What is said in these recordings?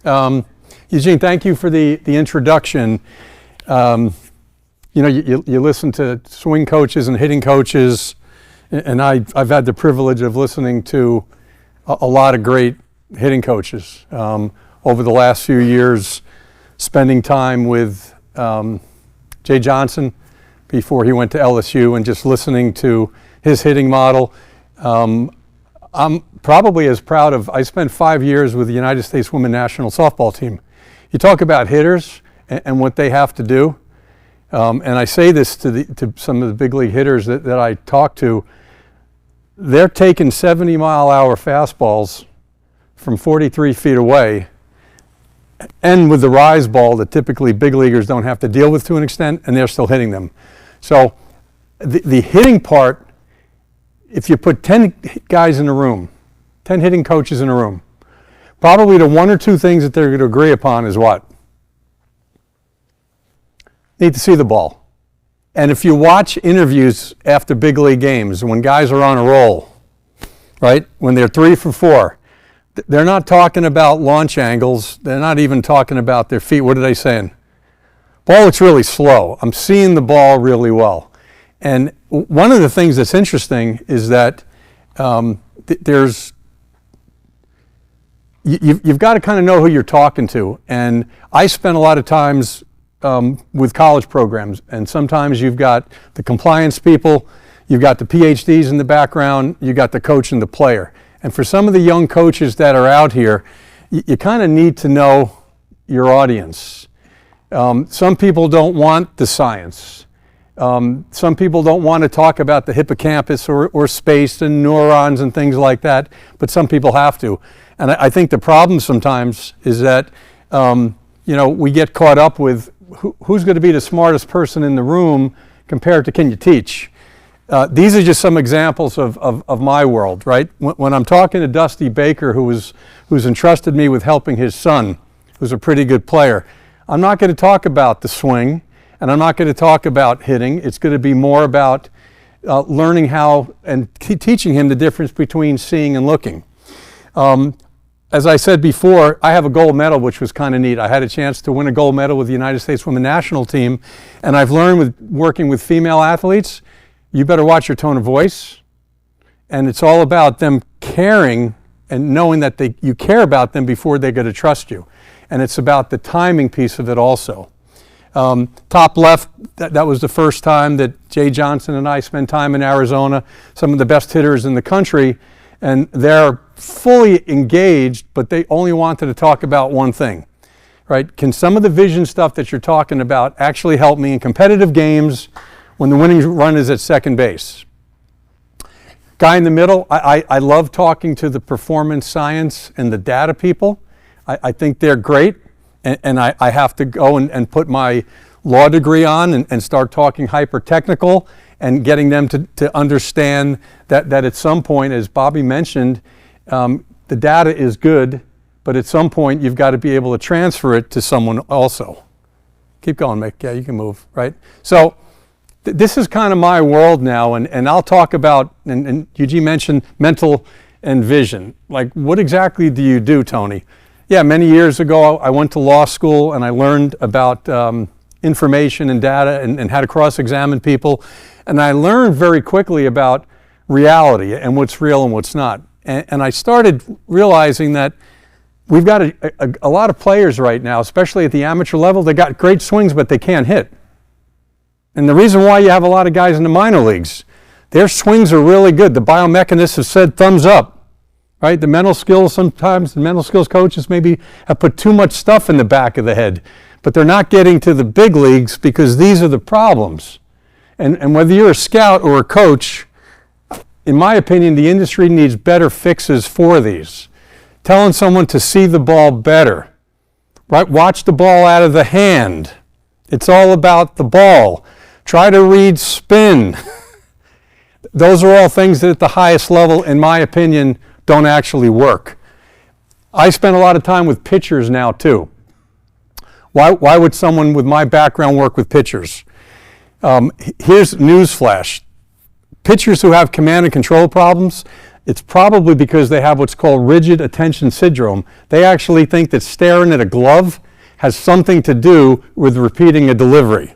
Eugene, thank you for the introduction. You listen to swing coaches and hitting coaches, and I've had the privilege of listening to a lot of great hitting coaches over the last few years, spending time with Jay Johnson before he went to LSU and just listening to his hitting model. I'm probably as proud of, I spent 5 years with the United States Women's National Softball Team. You talk about hitters and what they have to do, and I say this to some of the big league hitters that I talk to. They're taking 70-mile-an-hour fastballs from 43 feet away, and with the rise ball that typically big leaguers don't have to deal with to an extent, and they're still hitting them. So the hitting part, if you put 10 guys in a room, 10 hitting coaches in a room, probably the one or two things that they're going to agree upon is what? Need to see the ball. And if you watch interviews after big league games, when guys are on a roll, right, when they're 3 for 4, they're not talking about launch angles. They're not even talking about their feet. What are they saying? Ball looks really slow. I'm seeing the ball really well. And one of the things that's interesting is that you've got to kind of know who you're talking to. And I spent a lot of times with college programs, and sometimes you've got the compliance people, you've got the PhDs in the background, you've got the coach and the player. And for some of the young coaches that are out here, you kind of need to know your audience. Some people don't want the science. Some people don't want to talk about the hippocampus or space and neurons and things like that, but some people have to. And I think the problem sometimes is that we get caught up with who's going to be the smartest person in the room compared to can you teach. These are just some examples of my world, right? When I'm talking to Dusty Baker, who's entrusted me with helping his son, who's a pretty good player, I'm not going to talk about the swing, and I'm not going to talk about hitting. It's going to be more about learning how and teaching him the difference between seeing and looking. As I said before, I have a gold medal, which was kind of neat. I had a chance to win a gold medal with the United States Women's National Team, and I've learned with working with female athletes, you better watch your tone of voice, and it's all about them caring and knowing that you care about them before they're going to trust you. And it's about the timing piece of it also. Top left, that was the first time that Jay Johnson and I spent time in Arizona, some of the best hitters in the country, and they're fully engaged, but they only wanted to talk about one thing, right? Can some of the vision stuff that you're talking about actually help me in competitive games when the winning run is at second base? Guy in the middle, I love talking to the performance science and the data people. I think they're great, and I have to go and put my law degree on and start talking hyper-technical and getting them to understand that at some point, as Bobby mentioned, the data is good, but at some point you've got to be able to transfer it to someone also. Keep going, Mick. Yeah, you can move, right? So this is kind of my world now, and I'll talk about, and Eugene mentioned mental and vision. Like, what exactly do you do, Tony? Yeah, many years ago, I went to law school and I learned about information and data and how to cross-examine people. And I learned very quickly about reality and what's real and what's not. And I started realizing that we've got a lot of players right now, especially at the amateur level. They got great swings, but they can't hit. And the reason why you have a lot of guys in the minor leagues, their swings are really good. The biomechanists have said thumbs up, right? The mental skills, sometimes the mental skills coaches maybe have put too much stuff in the back of the head, but they're not getting to the big leagues because these are the problems. And whether you're a scout or a coach, in my opinion, the industry needs better fixes for these. Telling someone to see the ball better, right? Watch the ball out of the hand. It's all about the ball. Try to read spin. Those are all things that at the highest level, in my opinion, don't actually work. I spend a lot of time with pitchers now too. Why would someone with my background work with pitchers? Here's newsflash. Pitchers who have command and control problems, it's probably because they have what's called rigid attention syndrome. They actually think that staring at a glove has something to do with repeating a delivery.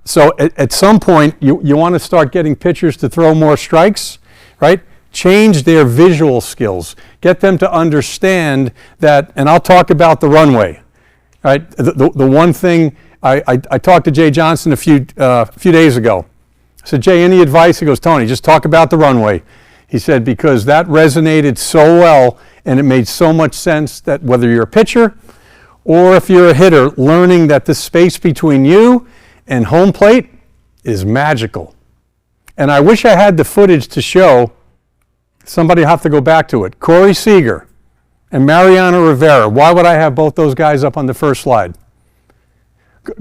So at some point, you want to start getting pitchers to throw more strikes, right? Change their visual skills. Get them to understand that, and I'll talk about the runway, right? The one thing, I talked to Jay Johnson a few days ago. I said, Jay, any advice? He goes, Tony, just talk about the runway. He said, because that resonated so well, and it made so much sense that whether you're a pitcher or if you're a hitter, learning that the space between you and home plate is magical. And I wish I had the footage to show. Somebody will have to go back to it. Corey Seager and Mariano Rivera. Why would I have both those guys up on the first slide?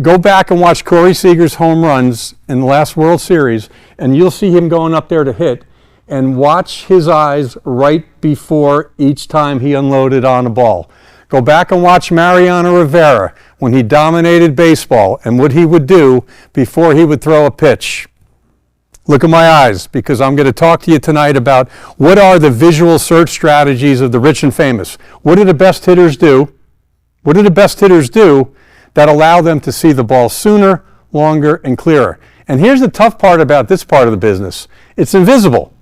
Go back and watch Corey Seager's home runs in the last World Series, and you'll see him going up there to hit, and watch his eyes right before each time he unloaded on a ball. Go back and watch Mariano Rivera when he dominated baseball and what he would do before he would throw a pitch. Look at my eyes, because I'm going to talk to you tonight about what are the visual search strategies of the rich and famous. What do the best hitters do? What do the best hitters do that allow them to see the ball sooner, longer, and clearer? And here's the tough part about this part of the business. It's invisible.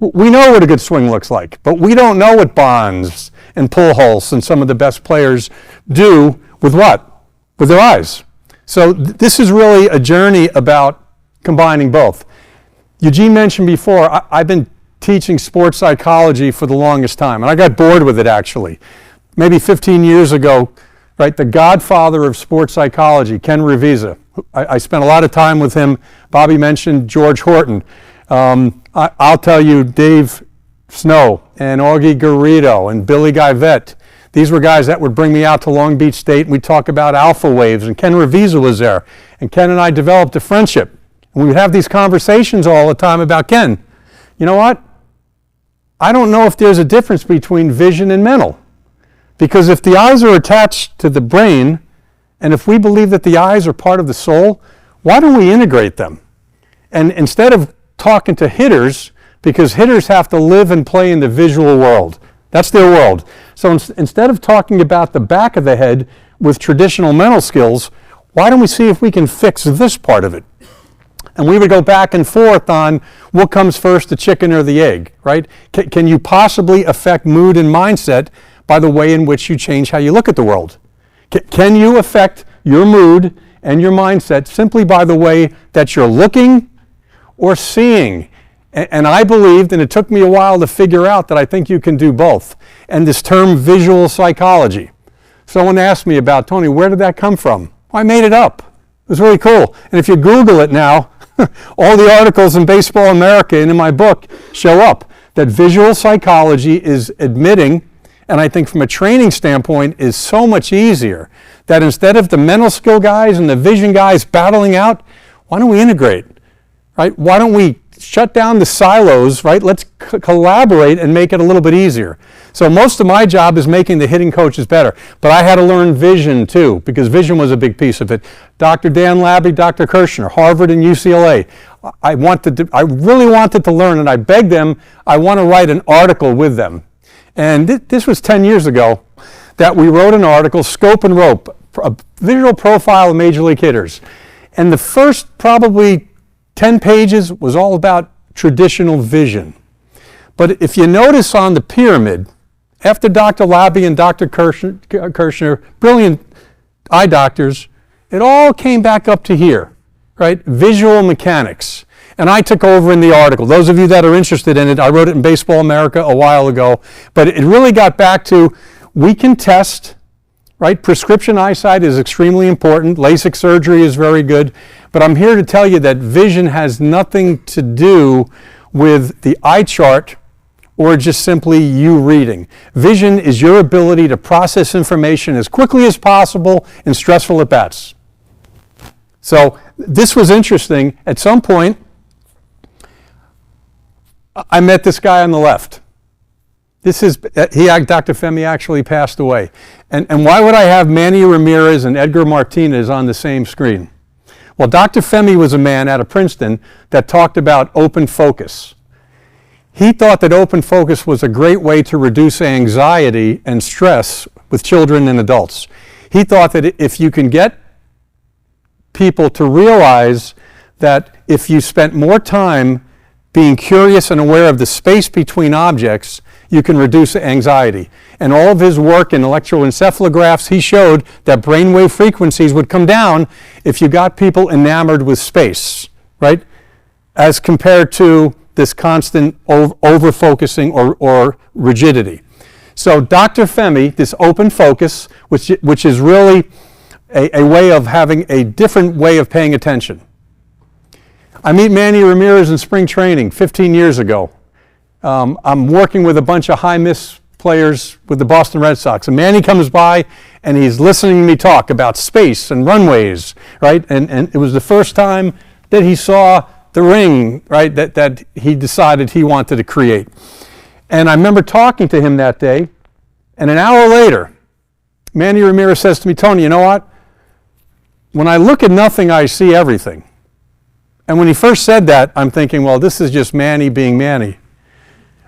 We know what a good swing looks like, but we don't know what Bonds and Pujols and some of the best players do with what? With their eyes. So this is really a journey about combining both. Eugene mentioned before, I've been teaching sports psychology for the longest time, and I got bored with it actually. Maybe 15 years ago, right, the godfather of sports psychology, Ken Revisa. I spent a lot of time with him. Bobby mentioned George Horton. I'll tell you, Dave Snow and Augie Garrido and Billy Guyvette. These were guys that would bring me out to Long Beach State, and we'd talk about alpha waves, and Ken Revisa was there. And Ken and I developed a friendship. And we would have these conversations all the time about, Ken, you know what? I don't know if there's a difference between vision and mental. Because if the eyes are attached to the brain, and if we believe that the eyes are part of the soul, why don't we integrate them? And instead of talking to hitters, because hitters have to live and play in the visual world. That's their world. So instead of talking about the back of the head with traditional mental skills, why don't we see if we can fix this part of it? And we would go back and forth on what comes first, the chicken or the egg, right? Can you possibly affect mood and mindset by the way in which you change how you look at the world? Can you affect your mood and your mindset simply by the way that you're looking or seeing? And I believed, and it took me a while to figure out, that I think you can do both. And this term visual psychology. Someone asked me about, Tony, where did that come from? Well, I made it up. It was really cool. And if you Google it now, all the articles in Baseball America and in my book show up that visual psychology is admitting, and I think from a training standpoint is so much easier, that instead of the mental skill guys and the vision guys battling out, why don't we integrate, right? Why don't we shut down the silos, right? Let's collaborate and make it a little bit easier. So most of my job is making the hitting coaches better, but I had to learn vision too, because vision was a big piece of it. Dr. Dan Labby, Dr. Kirshner, Harvard and UCLA. I really wanted to learn, and I begged them, I want to write an article with them. And this was 10 years ago that we wrote an article, Scope and Rope, a visual profile of Major League hitters. And the first probably 10 pages was all about traditional vision. But if you notice on the pyramid, after Dr. Labby and Dr. Kirshner, brilliant eye doctors, it all came back up to here, right? Visual mechanics. And I took over in the article. Those of you that are interested in it, I wrote it in Baseball America a while ago, but it really got back to, we can test, right? Prescription eyesight is extremely important. LASIK surgery is very good. But I'm here to tell you that vision has nothing to do with the eye chart or just simply you reading. Vision is your ability to process information as quickly as possible in stressful at-bats. So this was interesting. At some point, I met this guy on the left. Dr. Femi actually passed away. And why would I have Manny Ramirez and Edgar Martinez on the same screen? Well, Dr. Femi was a man out of Princeton that talked about open focus. He thought that open focus was a great way to reduce anxiety and stress with children and adults. He thought that if you can get people to realize that if you spent more time being curious and aware of the space between objects, you can reduce anxiety. And all of his work in electroencephalographs, he showed that brainwave frequencies would come down if you got people enamored with space, right? As compared to this constant over-focusing or rigidity. So Dr. Femi, this open focus, which is really a way of having a different way of paying attention. I meet Manny Ramirez in spring training 15 years ago. I'm working with a bunch of high miss players with the Boston Red Sox, and Manny comes by and he's listening to me talk about space and runways, right? And it was the first time that he saw the ring, right, that he decided he wanted to create. And I remember talking to him that day, and an hour later, Manny Ramirez says to me, Tony, you know what? When I look at nothing, I see everything. And when he first said that, I'm thinking, well, this is just Manny being Manny.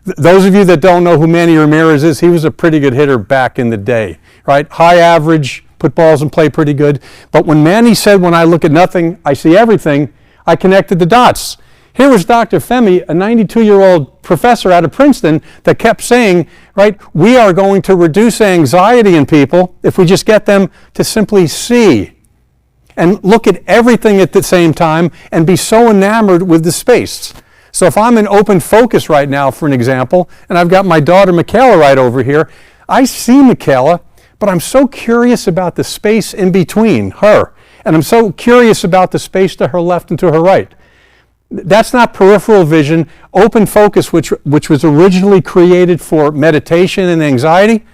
Those of you that don't know who Manny Ramirez is, he was a pretty good hitter back in the day, right? High average, put balls in play pretty good. But when Manny said, when I look at nothing, I see everything, I connected the dots. Here was Dr. Femi, a 92-year-old professor out of Princeton that kept saying, right, we are going to reduce anxiety in people if we just get them to simply see and look at everything at the same time and be so enamored with the space. So if I'm in open focus right now, for an example, and I've got my daughter Michaela right over here, I see Michaela, but I'm so curious about the space in between her. And I'm so curious about the space to her left and to her right. That's not peripheral vision. Open focus, which was originally created for meditation and anxiety.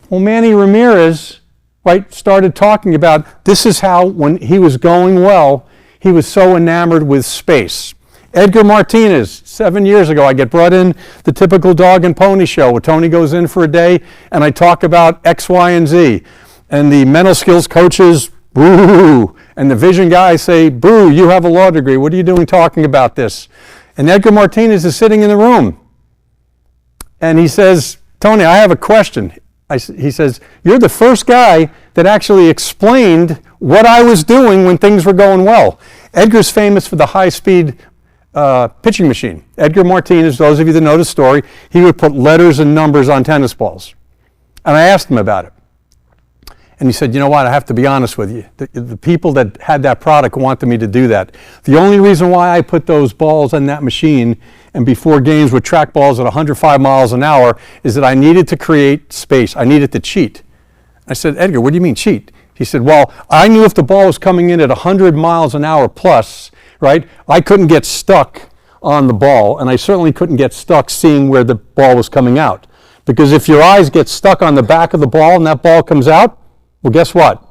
Well, Manny Ramirez, right, started talking about this is how, when he was going well, he was so enamored with space. Edgar Martinez, 7 years ago, I get brought in the typical dog and pony show where Tony goes in for a day and I talk about X, Y, and Z. And the mental skills coaches, boo, and the vision guys say, boo, you have a law degree. What are you doing talking about this? And Edgar Martinez is sitting in the room. And he says, Tony, I have a question. He says, you're the first guy that actually explained what I was doing when things were going well. Edgar's famous for the high-speed pitching machine. Edgar Martinez, those of you that know the story, he would put letters and numbers on tennis balls. And I asked him about it. And he said, you know what, I have to be honest with you. The people that had that product wanted me to do that. The only reason why I put those balls on that machine and before games with track balls at 105 miles an hour is that I needed to create space. I needed to cheat. I said, Edgar, what do you mean cheat? He said, well, I knew if the ball was coming in at 100 miles an hour plus, right, I couldn't get stuck on the ball, and I certainly couldn't get stuck seeing where the ball was coming out. Because if your eyes get stuck on the back of the ball and that ball comes out, well, guess what?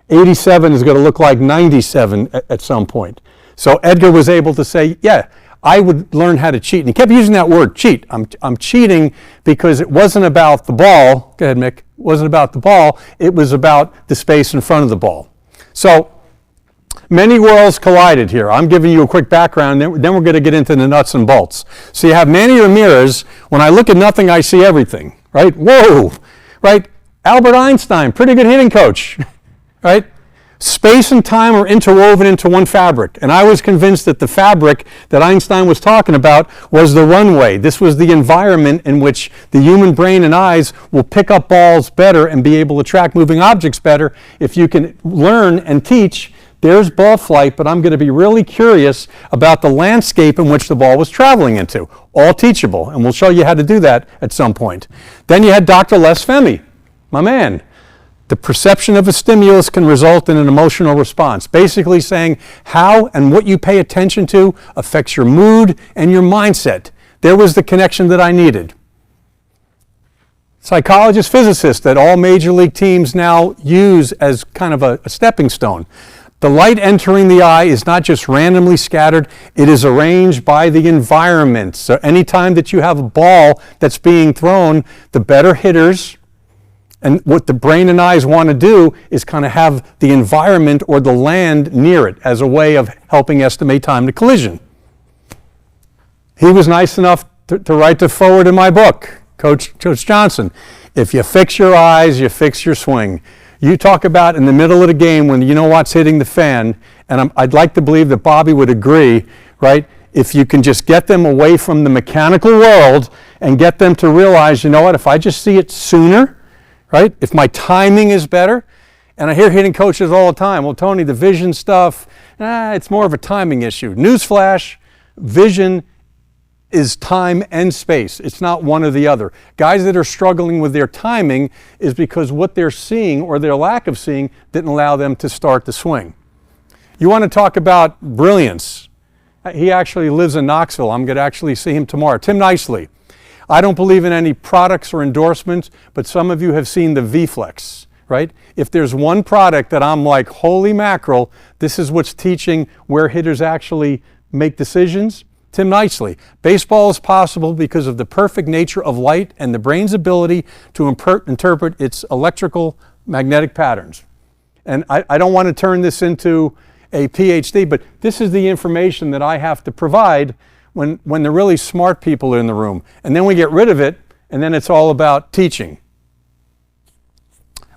87 is going to look like 97 at some point. So Edgar was able to say, yeah, I would learn how to cheat. And he kept using that word, cheat. I'm cheating because it wasn't about the ball. Go ahead, Mick. It wasn't about the ball. It was about the space in front of the ball. So many worlds collided here. I'm giving you a quick background, then we're going to get into the nuts and bolts. So you have Manny Ramirez, when I look at nothing, I see everything, right? Whoa, right? Albert Einstein, pretty good hitting coach, right? Space and time are interwoven into one fabric. And I was convinced that the fabric that Einstein was talking about was the runway. This was the environment in which the human brain and eyes will pick up balls better and be able to track moving objects better if you can learn and teach. There's ball flight, but I'm going to be really curious about the landscape in which the ball was traveling into. All teachable, and we'll show you how to do that at some point. Then you had Dr. Les Femi, my man. The perception of a stimulus can result in an emotional response, basically saying how and what you pay attention to affects your mood and your mindset. There was the connection that I needed. Psychologist, physicist that all major league teams now use as kind of a stepping stone. The light entering the eye is not just randomly scattered, it is arranged by the environment. So anytime that you have a ball that's being thrown, the better hitters, and what the brain and eyes want to do is kind of have the environment or the land near it as a way of helping estimate time to collision. He was nice enough to write the forward in my book, Coach Johnson. If you fix your eyes, you fix your swing. You talk about in the middle of the game when you know what's hitting the fan, and I'd like to believe that Bobby would agree, right? If you can just get them away from the mechanical world and get them to realize, you know what, if I just see it sooner, right? If my timing is better, and I hear hitting coaches all the time, well, Tony, the vision stuff, it's more of a timing issue. Newsflash, vision is time and space. It's not one or the other. Guys that are struggling with their timing is because what they're seeing or their lack of seeing didn't allow them to start the swing. You want to talk about brilliance. He actually lives in Knoxville. I'm going to actually see him tomorrow. Tim Nicely. I don't believe in any products or endorsements, but some of you have seen the V-Flex, right? If there's one product that I'm like, holy mackerel, this is what's teaching where hitters actually make decisions, Tim Nicely. Baseball is possible because of the perfect nature of light and the brain's ability to interpret its electrical magnetic patterns. And I don't want to turn this into a PhD, but this is the information that I have to provide when the really smart people are in the room. And then we get rid of it, and then it's all about teaching.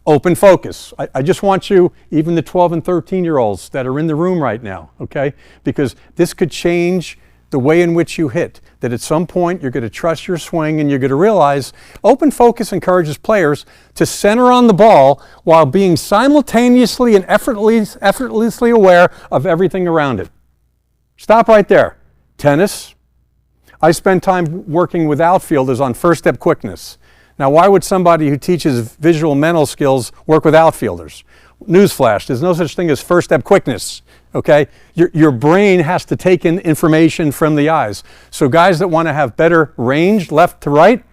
Open focus. I just want you, even the 12 and 13-year-olds that are in the room right now, okay? Because this could change the way in which you hit, that at some point you're going to trust your swing and you're going to realize open focus encourages players to center on the ball while being simultaneously and effortlessly aware of everything around it. Stop right there. Tennis. I spend time working with outfielders on first step quickness. Now, why would somebody who teaches visual mental skills work with outfielders? Newsflash, there's no such thing as first step quickness, okay? Your brain has to take in information from the eyes. So guys that want to have better range left to right,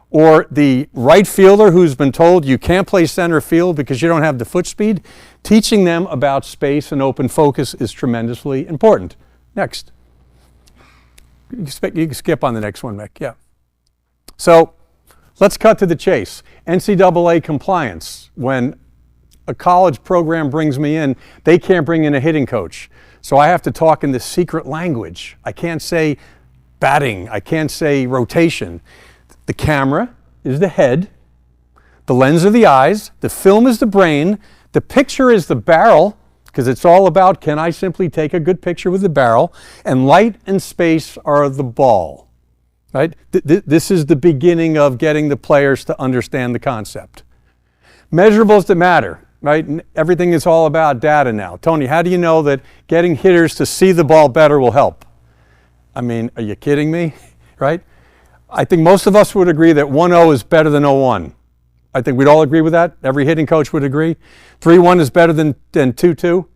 or the right fielder who's been told you can't play center field because you don't have the foot speed, teaching them about space and open focus is tremendously important. Next. You can skip on the next one, Mick, yeah. So let's cut to the chase. NCAA compliance. When a college program brings me in, they can't bring in a hitting coach. So I have to talk in this secret language. I can't say batting. I can't say rotation. The camera is the head. The lens are the eyes. The film is the brain. The picture is the barrel, because it's all about, can I simply take a good picture with the barrel? And light and space are the ball, right? This is the beginning of getting the players to understand the concept. Measurables that matter. Right? Everything is all about data now. Tony, how do you know that getting hitters to see the ball better will help? I mean, are you kidding me? Right? I think most of us would agree that 1-0 is better than 0-1. I think we'd all agree with that. Every hitting coach would agree. 3-1 is better than 2-2.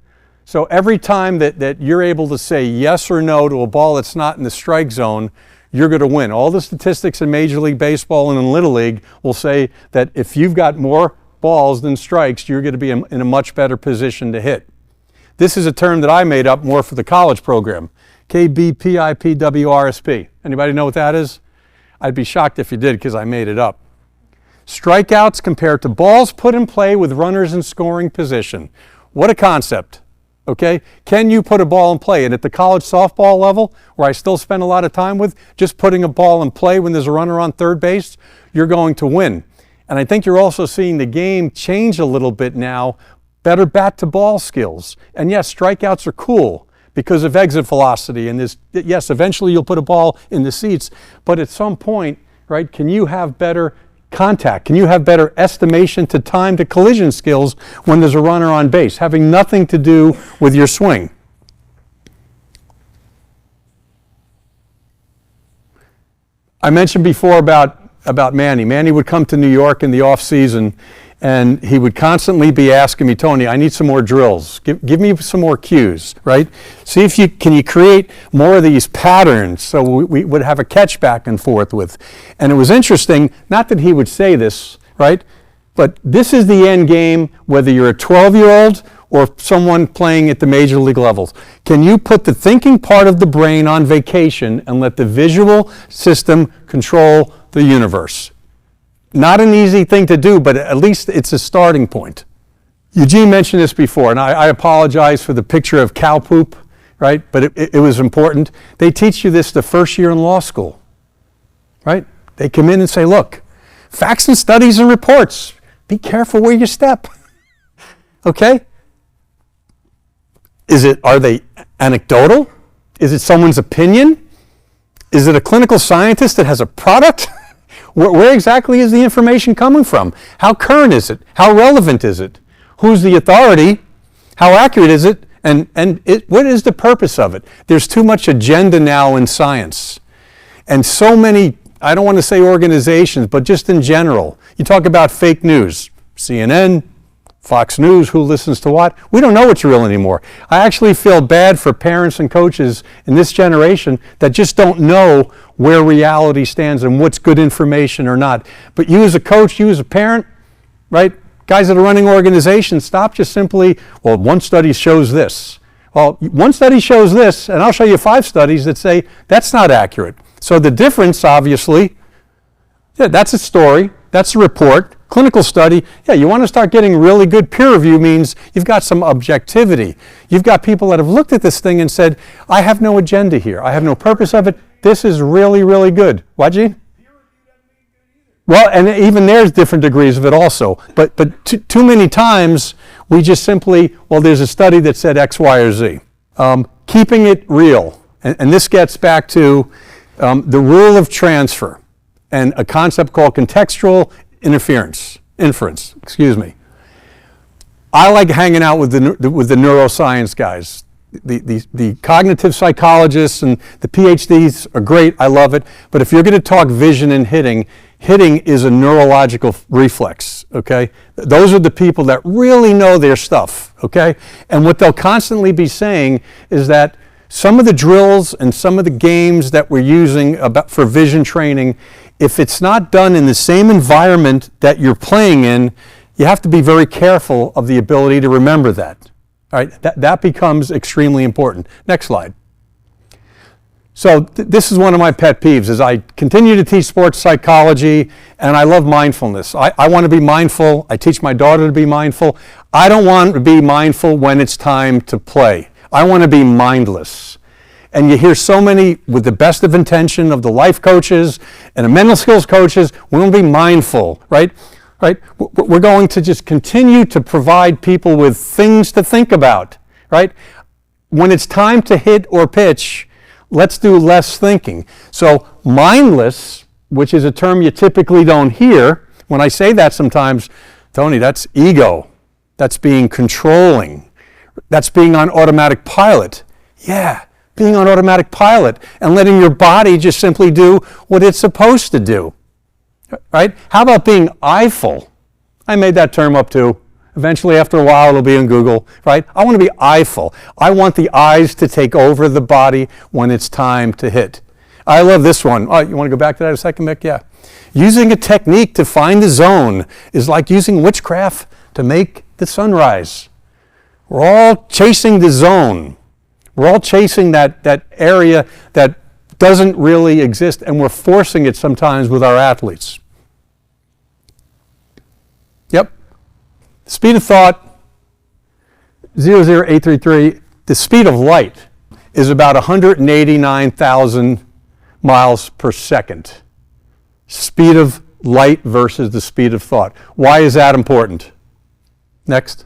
So every time that you're able to say yes or no to a ball that's not in the strike zone, you're going to win. All the statistics in Major League Baseball and in Little League will say that if you've got more balls than strikes, you're going to be in a much better position to hit. This is a term that I made up more for the college program. KBPIPWRSP. Anybody know what that is? I'd be shocked if you did because I made it up. Strikeouts compared to balls put in play with runners in scoring position. What a concept. Okay? Can you put a ball in play? And at the college softball level, where I still spend a lot of time with, just putting a ball in play when there's a runner on third base, you're going to win. And I think you're also seeing the game change a little bit now, better bat-to-ball skills. And yes, strikeouts are cool because of exit velocity. And yes, eventually you'll put a ball in the seats, but at some point, right, can you have better contact? Can you have better estimation to time to collision skills when there's a runner on base, having nothing to do with your swing? I mentioned before about Manny. Manny would come to New York in the off season and he would constantly be asking me, Tony, I need some more drills. Give me some more cues, right? See if you can create more of these patterns so we would have a catch back and forth with. And it was interesting, not that he would say this, right? But this is the end game, whether you're a 12-year-old or someone playing at the major league levels. Can you put the thinking part of the brain on vacation and let the visual system control the universe? Not an easy thing to do, but at least it's a starting point. Eugene mentioned this before, and I apologize for the picture of cow poop, right? But it was important. They teach you this the first year in law school. right? They come in and say, look, facts and studies and reports. Be careful where you step. Okay? Are they anecdotal? Is it someone's opinion? Is it a clinical scientist that has a product? Where exactly is the information coming from? How current is it? How relevant is it? Who's the authority? How accurate is it? And what is the purpose of it? There's too much agenda now in science. And so many, I don't want to say organizations, but just in general. You talk about fake news. CNN, Fox News, who listens to what? We don't know what's real anymore. I actually feel bad for parents and coaches in this generation that just don't know where reality stands and what's good information or not. But you as a coach, you as a parent, right? Guys that are running organizations, stop just simply, well, one study shows this. Well, one study shows this, and I'll show you 5 studies that say that's not accurate. So the difference, obviously, yeah, that's a story, that's a report. Clinical study, yeah, you want to start getting really good peer review means you've got some objectivity. You've got people that have looked at this thing and said, I have no agenda here. I have no purpose of it. This is really, really good. What, Gene? Well, and even there's different degrees of it also. But too many times we just simply, well, there's a study that said X, Y, or Z. Keeping it real. And this gets back to the rule of transfer and a concept called contextual inference. I like hanging out with the neuroscience guys. The cognitive psychologists and the PhDs are great. I love it. But if you're going to talk vision and hitting is a neurological reflex, okay? Those are the people that really know their stuff, okay? And what they'll constantly be saying is that some of the drills and some of the games that we're using for vision training, if it's not done in the same environment that you're playing in, you have to be very careful of the ability to remember that. All right, that becomes extremely important. Next slide. So this is one of my pet peeves, is I continue to teach sports psychology, and I love mindfulness. I want to be mindful. I teach my daughter to be mindful. I don't want to be mindful when it's time to play. I want to be mindless. And you hear so many, with the best of intention of the life coaches and the mental skills coaches, we want to be mindful, right? Right? We're going to just continue to provide people with things to think about, right? When it's time to hit or pitch, let's do less thinking. So mindless, which is a term you typically don't hear, when I say that sometimes, Tony, that's ego. That's being controlling. That's being on automatic pilot. Yeah, being on automatic pilot and letting your body just simply do what it's supposed to do. Right? How about being eyeful? I made that term up too. Eventually, after a while, it'll be in Google, right? I want to be eyeful. I want the eyes to take over the body when it's time to hit. I love this one. Oh, you want to go back to that a second, Mick? Yeah. Using a technique to find the zone is like using witchcraft to make the sunrise. We're all chasing the zone. We're all chasing that area that doesn't really exist, and we're forcing it sometimes with our athletes. Yep. Speed of thought, 00833. The speed of light is about 189,000 miles per second. Speed of light versus the speed of thought. Why is that important? Next.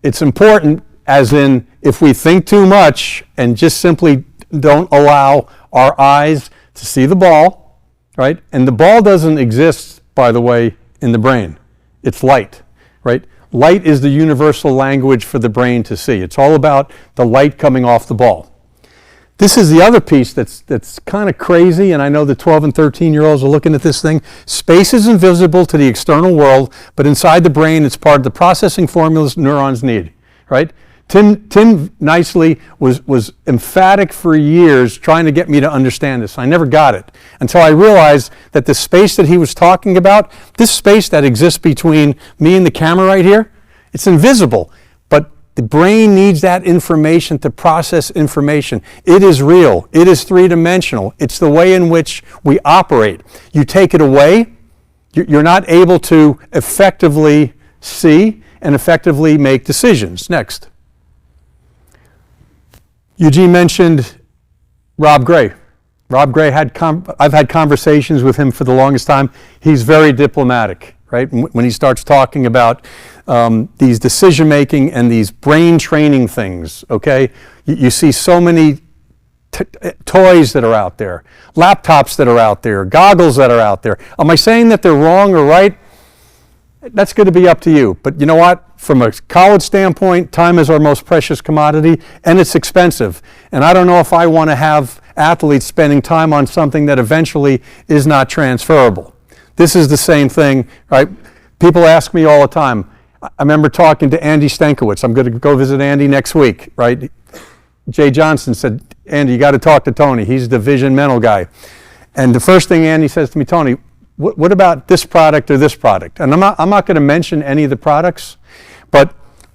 It's important as in if we think too much and just simply don't allow our eyes to see the ball, right? And the ball doesn't exist, by the way, in the brain. It's light, right? Light is the universal language for the brain to see. It's all about the light coming off the ball. This is the other piece that's kind of crazy, and I know the 12 and 13-year-olds are looking at this thing. Space is invisible to the external world, but inside the brain, it's part of the processing formulas neurons need, right? Tim nicely was emphatic for years trying to get me to understand this. I never got it until I realized that the space that he was talking about, this space that exists between me and the camera right here, it's invisible. But the brain needs that information to process information. It is real. It is three-dimensional. It's the way in which we operate. You take it away, you're not able to effectively see and effectively make decisions. Next. Eugene mentioned Rob Gray. Rob Gray I've had conversations with him for the longest time. He's very diplomatic, right? When he starts talking about these decision making and these brain training things, okay? You see so many toys that are out there, laptops that are out there, goggles that are out there. Am I saying that they're wrong or right? That's going to be up to you. But you know what? From a college standpoint, time is our most precious commodity, and it's expensive. And I don't know if I want to have athletes spending time on something that eventually is not transferable. This is the same thing, right? People ask me all the time. I remember talking to Andy Stankiewicz. I'm going to go visit Andy next week, right? Jay Johnson said, Andy, you got to talk to Tony. He's the vision mental guy. And the first thing Andy says to me, Tony, what about this product or this product? And I'm not going to mention any of the products, but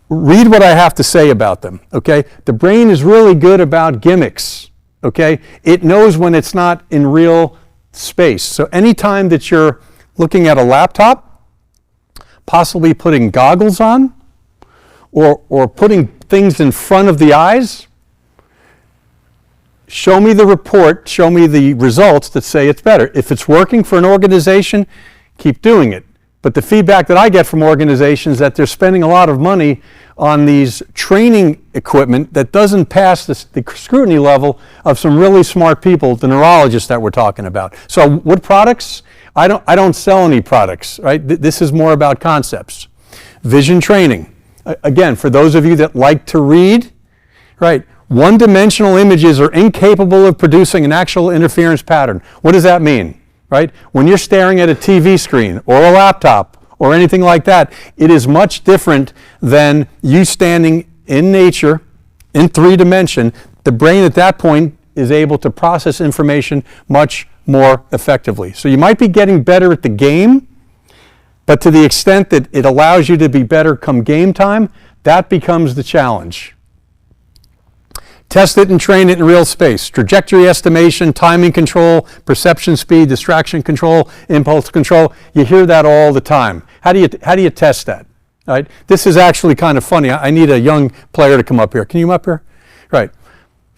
read what I have to say about them, okay? The brain is really good about gimmicks, okay? It knows when it's not in real space. So anytime that you're looking at a laptop, possibly putting goggles on, or putting things in front of the eyes, show me the report, show me the results that say it's better. If it's working for an organization, keep doing it. But the feedback that I get from organizations is that they're spending a lot of money on these training equipment that doesn't pass the scrutiny level of some really smart people, the neurologists that we're talking about. So what products? I don't sell any products, right? This is more about concepts. Vision training. Again, for those of you that like to read, right? One-dimensional images are incapable of producing an actual interference pattern. What does that mean, right? When you're staring at a TV screen or a laptop or anything like that, it is much different than you standing in nature in 3-dimension. The brain at that point is able to process information much more effectively. So you might be getting better at the game, but to the extent that it allows you to be better come game time, that becomes the challenge. Test it and train it in real space. Trajectory estimation, timing control, perception speed, distraction control, impulse control. You hear that all the time. How do you test that? Right? This is actually kind of funny. I need a young player to come up here. Can you come up here? Right.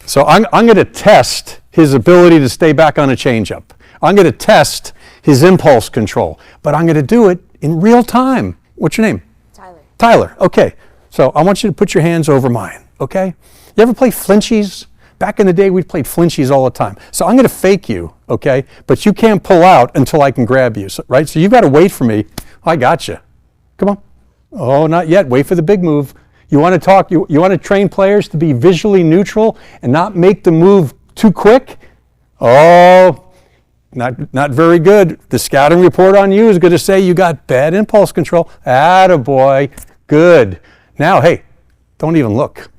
So I'm going to test his ability to stay back on a changeup. I'm going to test his impulse control, but I'm going to do it in real time. What's your name? Tyler. Tyler. Okay. So I want you to put your hands over mine. Okay. You ever play flinchies? Back in the day, we played flinchies all the time. So I'm going to fake you, okay? But you can't pull out until I can grab you, right? So you've got to wait for me. I got you. Come on. Oh, not yet. Wait for the big move. You want to talk, you want to train players to be visually neutral and not make the move too quick? Oh, not very good. The scouting report on you is going to say you got bad impulse control. Attaboy. Good. Now, hey, don't even look.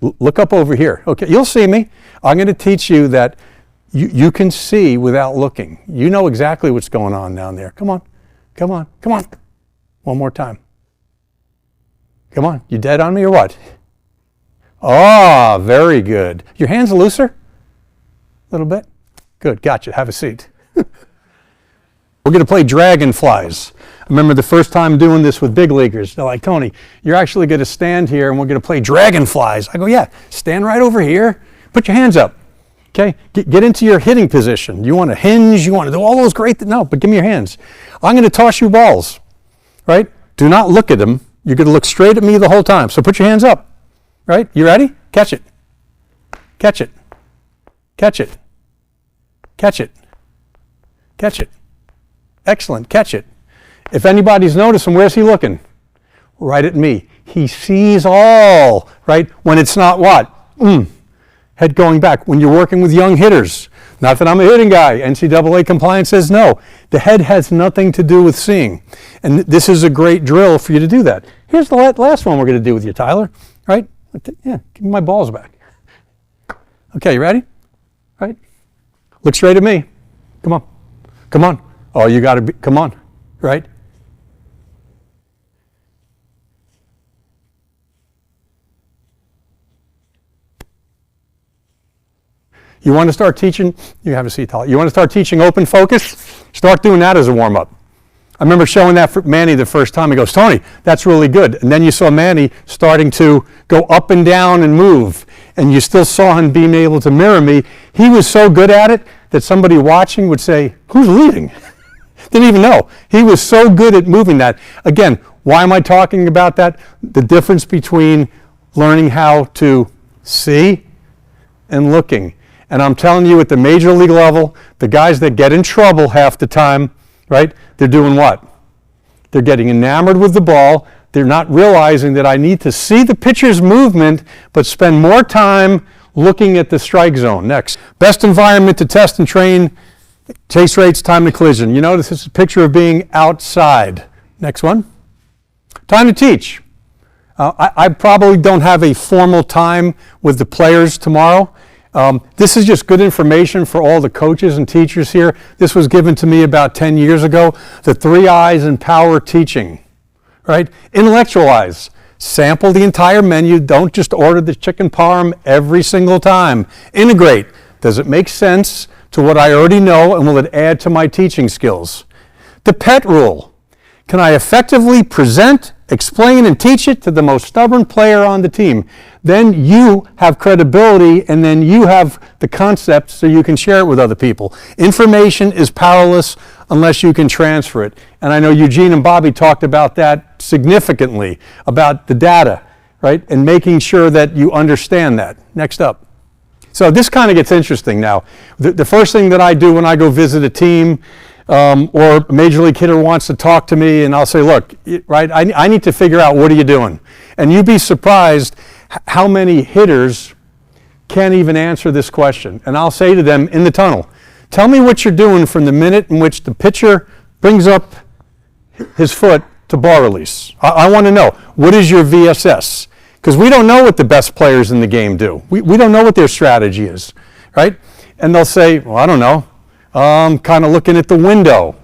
Look up over here. Okay, you'll see me. I'm going to teach you that you can see without looking. You know exactly what's going on down there. Come on. Come on. Come on. One more time. Come on. You dead on me or what? Ah, very good. Your hands looser? A little bit? Good. Gotcha. Have a seat. We're going to play dragonflies. I remember the first time doing this with big leaguers. They're like, Tony, you're actually going to stand here and we're going to play dragonflies. I go, yeah, stand right over here. Put your hands up. Okay? Get into your hitting position. You want to hinge. You want to do all those great things. No, but give me your hands. I'm going to toss you balls. Right? Do not look at them. You're going to look straight at me the whole time. So put your hands up. Right? You ready? Catch it. Catch it. Catch it. Catch it. Catch it. Excellent. Catch it. If anybody's noticing, where's he looking? Right at me. He sees all, right? When it's not what? Head going back. When you're working with young hitters, not that I'm a hitting guy, NCAA compliance says no. The head has nothing to do with seeing. And this is a great drill for you to do that. Here's the last one we're going to do with you, Tyler. Right? Yeah, give me my balls back. Okay, you ready? Right? Look straight at me. Come on. Come on. Oh, you got to be, come on, right? You want to start teaching, you have a seat, Tyler. You want to start teaching open focus? Start doing that as a warm-up. I remember showing that for Manny the first time. He goes, Tony, that's really good. And then you saw Manny starting to go up and down and move. And you still saw him being able to mirror me. He was so good at it that somebody watching would say, who's leading? Didn't even know. He was so good at moving that. Again, why am I talking about that? The difference between learning how to see and looking. And I'm telling you, at the major league level, the guys that get in trouble half the time, right, they're doing what? They're getting enamored with the ball. They're not realizing that I need to see the pitcher's movement, but spend more time looking at the strike zone. Next. Best environment to test and train chase rates, time to collision. You notice this is a picture of being outside. Next one. Time to teach. I probably don't have a formal time with the players tomorrow. This is just good information for all the coaches and teachers here. This was given to me about 10 years ago. The 3 I's in power teaching, right? Intellectualize. Sample the entire menu. Don't just order the chicken parm every single time. Integrate. Does it make sense to what I already know, and will it add to my teaching skills? The PET rule. Can I effectively present, explain, and teach it to the most stubborn player on the team? Then you have credibility, and then you have the concept so you can share it with other people. Information is powerless unless you can transfer it. And I know Eugene and Bobby talked about that significantly, about the data, right? And making sure that you understand that. Next up. So this kind of gets interesting now. The first thing that I do when I go visit a team, or a major league hitter wants to talk to me, and I'll say, look, right, I need to figure out, what are you doing? And you'd be surprised how many hitters can't even answer this question. And I'll say to them in the tunnel, tell me what you're doing from the minute in which the pitcher brings up his foot to ball release. I want to know, what is your VSS? Because we don't know what the best players in the game do. We don't know what their strategy is, right? And they'll say, well, I don't know. Kind of looking at the window.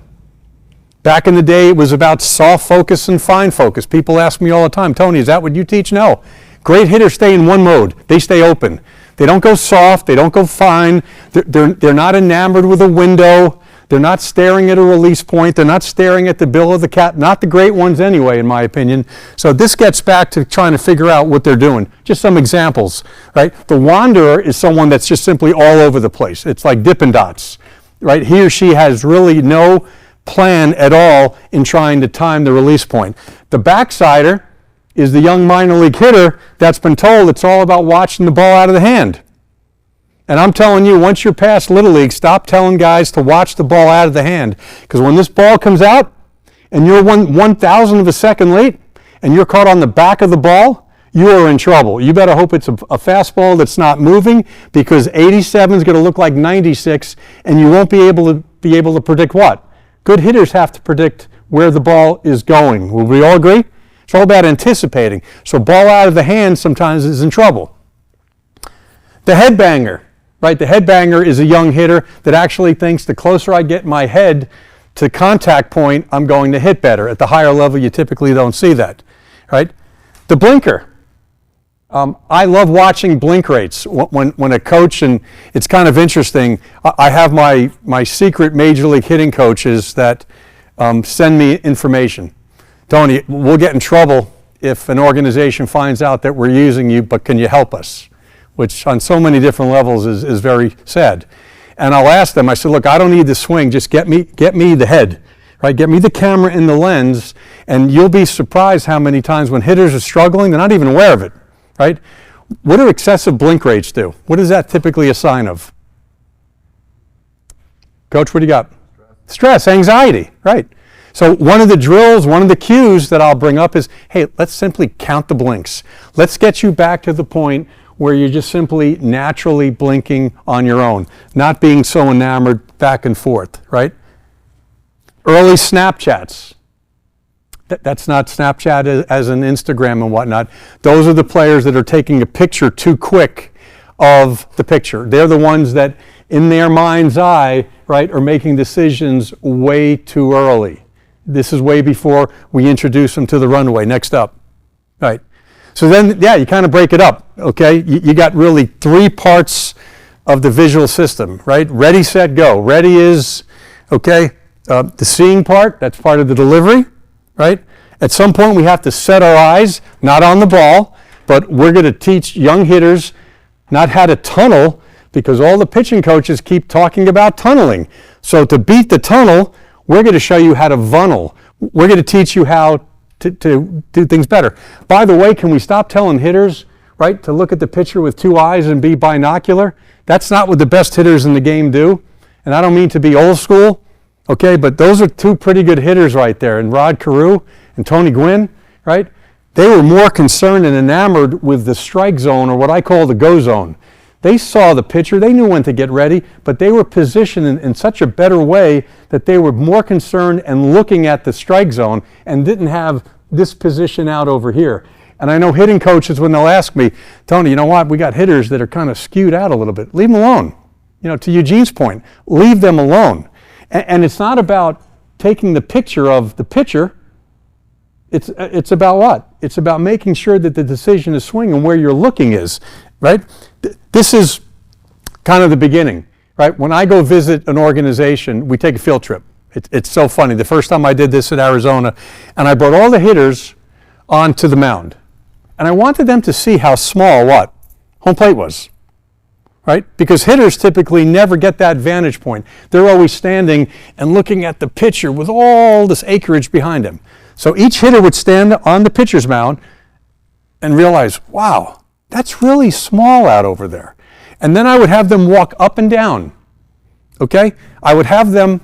Back in the day, it was about soft focus and fine focus. People ask me all the time, Tony, is that what you teach? No. Great hitters stay in one mode. They stay open. They don't go soft. They don't go fine. They're not enamored with a window. They're not staring at a release point. They're not staring at the bill of the cat. Not the great ones anyway, in my opinion. So this gets back to trying to figure out what they're doing. Just some examples, right? The wanderer is someone that's just simply all over the place. It's like Dippin' Dots, right? He or she has really no plan at all in trying to time the release point. The backsider is the young minor league hitter that's been told it's all about watching the ball out of the hand. And I'm telling you, once you're past Little League, stop telling guys to watch the ball out of the hand. Because when this ball comes out and you're 1,000th of a second late and you're caught on the back of the ball, you are in trouble. You better hope it's a fastball that's not moving, because 87 is going to look like 96, and you won't be able to predict what? Good hitters have to predict where the ball is going. Will we all agree? It's all about anticipating. So ball out of the hand sometimes is in trouble. The headbanger. Right, the headbanger is a young hitter that actually thinks the closer I get my head to contact point, I'm going to hit better. At the higher level, you typically don't see that, right? The blinker. I love watching blink rates when a coach, and it's kind of interesting, I have my secret major league hitting coaches that send me information. Tony, we'll get in trouble if an organization finds out that we're using you, but can you help us? Which on so many different levels is very sad. And I'll ask them, I said, look, I don't need the swing, just get me the head, right? Get me the camera and the lens, and you'll be surprised how many times when hitters are struggling, they're not even aware of it, right? What do excessive blink rates do? What is that typically a sign of? Coach, what do you got? Stress, anxiety, right? So one of the drills, one of the cues that I'll bring up is, hey, let's simply count the blinks. Let's get you back to the point where you're just simply naturally blinking on your own, not being so enamored back and forth, right? Early Snapchats. That's not Snapchat as an Instagram and whatnot. Those are the players that are taking a picture too quick of the picture. They're the ones that, in their mind's eye, right, are making decisions way too early. This is way before we introduce them to the runway. Next up, right? So then, yeah, you kind of break it up, okay? You got really 3 parts of the visual system, right? Ready, set, go. Ready is, okay, the seeing part, that's part of the delivery, right? At some point, we have to set our eyes, not on the ball, but we're going to teach young hitters not how to tunnel, because all the pitching coaches keep talking about tunneling. So to beat the tunnel, we're going to show you how to funnel. We're going to teach you how to do things better. By the way, can we stop telling hitters, right, to look at the pitcher with two eyes and be binocular? That's not what the best hitters in the game do. And I don't mean to be old school, okay, but those are two pretty good hitters right there. And Rod Carew and Tony Gwynn, right? They were more concerned and enamored with the strike zone, or what I call the go zone. They saw the pitcher, they knew when to get ready, but they were positioned in such a better way that they were more concerned and looking at the strike zone and didn't have this position out over here. And I know hitting coaches, when they'll ask me, Tony, you know what, we got hitters that are kind of skewed out a little bit. Leave them alone. You know, to Eugene's point, leave them alone. And it's not about taking the picture of the pitcher. It's about what? It's about making sure that the decision is swinging where your looking is, right? This is kind of the beginning, right? When I go visit an organization, we take a field trip. It's so funny. The first time I did this at Arizona, and I brought all the hitters onto the mound. And I wanted them to see how small what? Home plate was, right? Because hitters typically never get that vantage point. They're always standing and looking at the pitcher with all this acreage behind him. So each hitter would stand on the pitcher's mound and realize, wow, that's really small out over there. And then I would have them walk up and down, okay? I would have them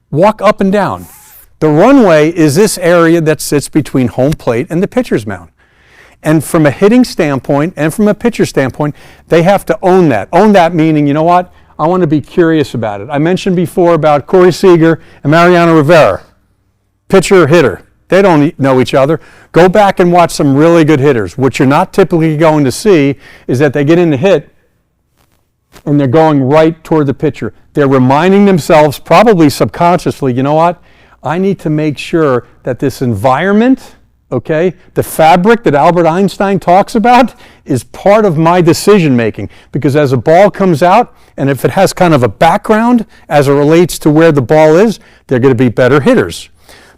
walk up and down. The runway is this area that sits between home plate and the pitcher's mound. And from a hitting standpoint and from a pitcher standpoint, they have to own that. Own that meaning, you know what? I want to be curious about it. I mentioned before about Corey Seager and Mariano Rivera, pitcher, hitter. They don't know each other. Go back and watch some really good hitters. What you're not typically going to see is that they get in the hit and they're going right toward the pitcher. They're reminding themselves, probably subconsciously, you know what? I need to make sure that this environment, okay, the fabric that Albert Einstein talks about is part of my decision making. Because as a ball comes out, and if it has kind of a background as it relates to where the ball is, they're going to be better hitters.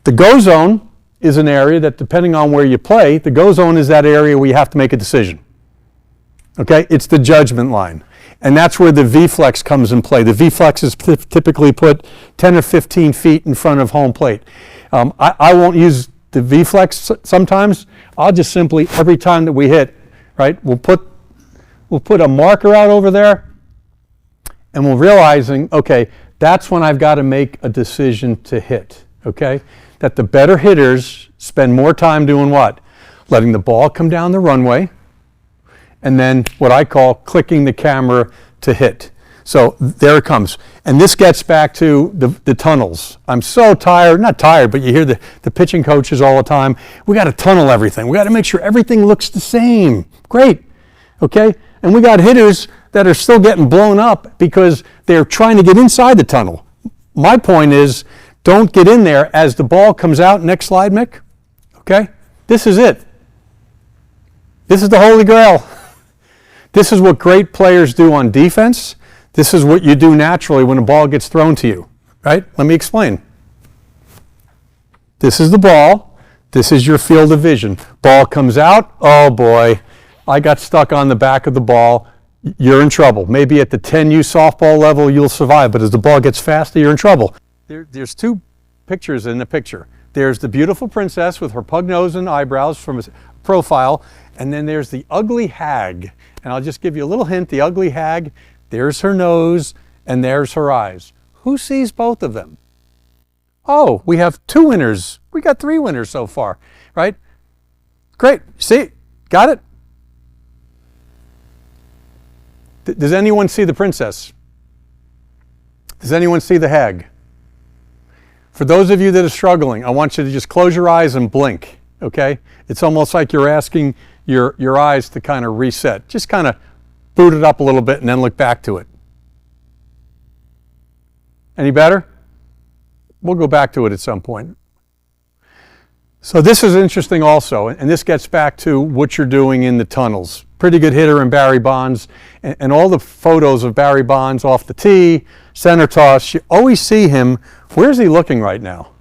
The go zone is an area that, depending on where you play, the go zone is that area where you have to make a decision. Okay, it's the judgment line. And that's where the V-flex comes in play. The V-flex is typically put 10 or 15 feet in front of home plate. I won't use the V-flex sometimes. I'll just simply, every time that we hit, right, we'll put a marker out over there, and we're realizing, okay, that's when I've got to make a decision to hit, okay? That the better hitters spend more time doing what? Letting the ball come down the runway, and then what I call clicking the camera to hit. So there it comes. And this gets back to the tunnels. I'm so tired, not tired, but you hear the pitching coaches all the time. We got to tunnel everything. We got to make sure everything looks the same. Great, okay? And we got hitters that are still getting blown up because they're trying to get inside the tunnel. My point is, don't get in there as the ball comes out. Next slide, Mick. Okay? This is it. This is the Holy Grail. This is what great players do on defense. This is what you do naturally when a ball gets thrown to you. Right? Let me explain. This is the ball. This is your field of vision. Ball comes out. Oh boy, I got stuck on the back of the ball. You're in trouble. Maybe at the 10U softball level you'll survive, but as the ball gets faster, you're in trouble. There's two pictures in the picture. There's the beautiful princess with her pug nose and eyebrows from a profile, and then there's the ugly hag. And I'll just give you a little hint. The ugly hag, there's her nose and there's her eyes. Who sees both of them? Oh, we have 2 winners. We got 3 winners so far, right? Great. See? Got it? Does anyone see the princess? Does anyone see the hag? For those of you that are struggling, I want you to just close your eyes and blink, okay? It's almost like you're asking your eyes to kind of reset. Just kind of boot it up a little bit and then look back to it. Any better? We'll go back to it at some point. So this is interesting also, and this gets back to what you're doing in the tunnels. Pretty good hitter in Barry Bonds, and all the photos of Barry Bonds off the tee, center toss, you always see him. Where's he looking right now?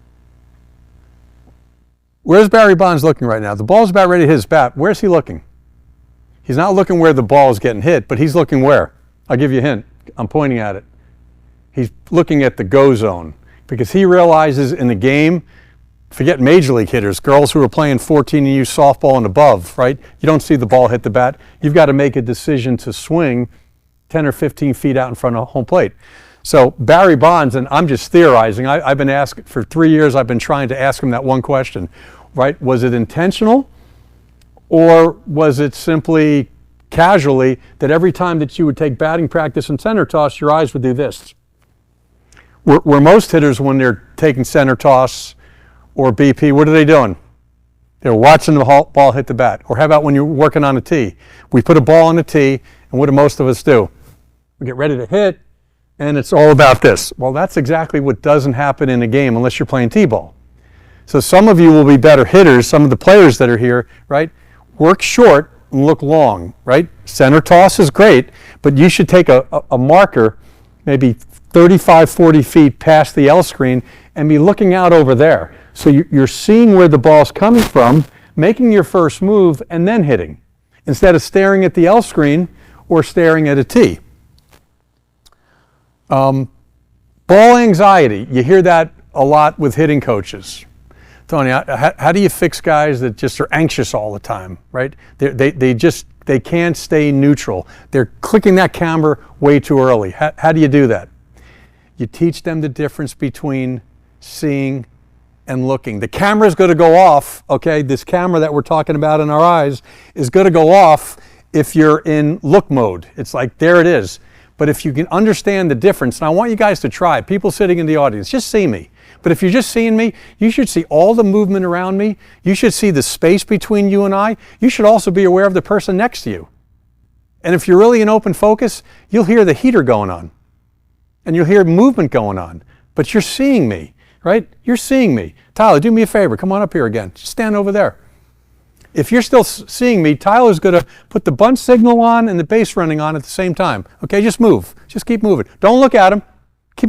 Where's Barry Bonds looking right now? The ball's about ready to hit his bat. Where's he looking? He's not looking where the ball is getting hit, but he's looking where? I'll give you a hint. I'm pointing at it. He's looking at the go zone because he realizes in the game, forget major league hitters, girls who are playing 14U softball and above, right? You don't see the ball hit the bat. You've got to make a decision to swing 10 or 15 feet out in front of home plate. So Barry Bonds, and I'm just theorizing, I've been asked for 3 years, I've been trying to ask him that one question, right? Was it intentional or was it simply casually that every time that you would take batting practice and center toss, your eyes would do this? Where most hitters, when they're taking center toss or BP, what are they doing? They're watching the ball hit the bat. Or how about when you're working on a tee? We put a ball on a tee, and what do most of us do? We get ready to hit, and it's all about this. Well, that's exactly what doesn't happen in a game unless you're playing t-ball. So some of you will be better hitters, some of the players that are here, right? Work short and look long, right? Center toss is great, but you should take a marker, maybe 35, 40 feet past the L screen and be looking out over there. So you're seeing where the ball's coming from, making your first move, and then hitting, instead of staring at the L screen or staring at a tee. Ball anxiety, you hear that a lot with hitting coaches. Tony, how do you fix guys that just are anxious all the time, right? They can't stay neutral. They're clicking that camera way too early. How do you do that? You teach them the difference between seeing and looking. The camera is going to go off, okay? This camera that we're talking about in our eyes is going to go off if you're in look mode. It's like, there it is. But if you can understand the difference, and I want you guys to try, people sitting in the audience, just see me. But if you're just seeing me, you should see all the movement around me. You should see the space between you and I. You should also be aware of the person next to you. And if you're really in open focus, you'll hear the heater going on. And you'll hear movement going on. But you're seeing me, right? You're seeing me. Tyler, do me a favor. Come on up here again. Just stand over there. If you're still seeing me, Tyler's going to put the bunt signal on and the base running on at the same time. Okay, just move. Just keep moving. Don't look at him.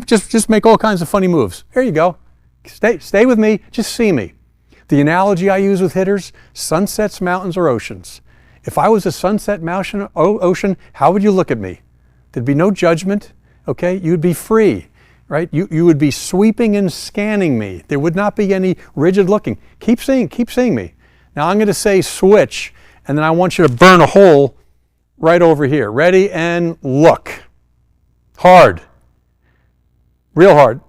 Just make all kinds of funny moves. There you go. Stay with me. Just see me. The analogy I use with hitters, sunsets, mountains, or oceans. If I was a sunset, mountain, ocean, how would you look at me? There'd be no judgment. Okay, you'd be free, right? You would be sweeping and scanning me. There would not be any rigid looking. Keep seeing me. Now I'm going to say switch, and then I want you to burn a hole right over here. Ready and look. Hard. Real hard.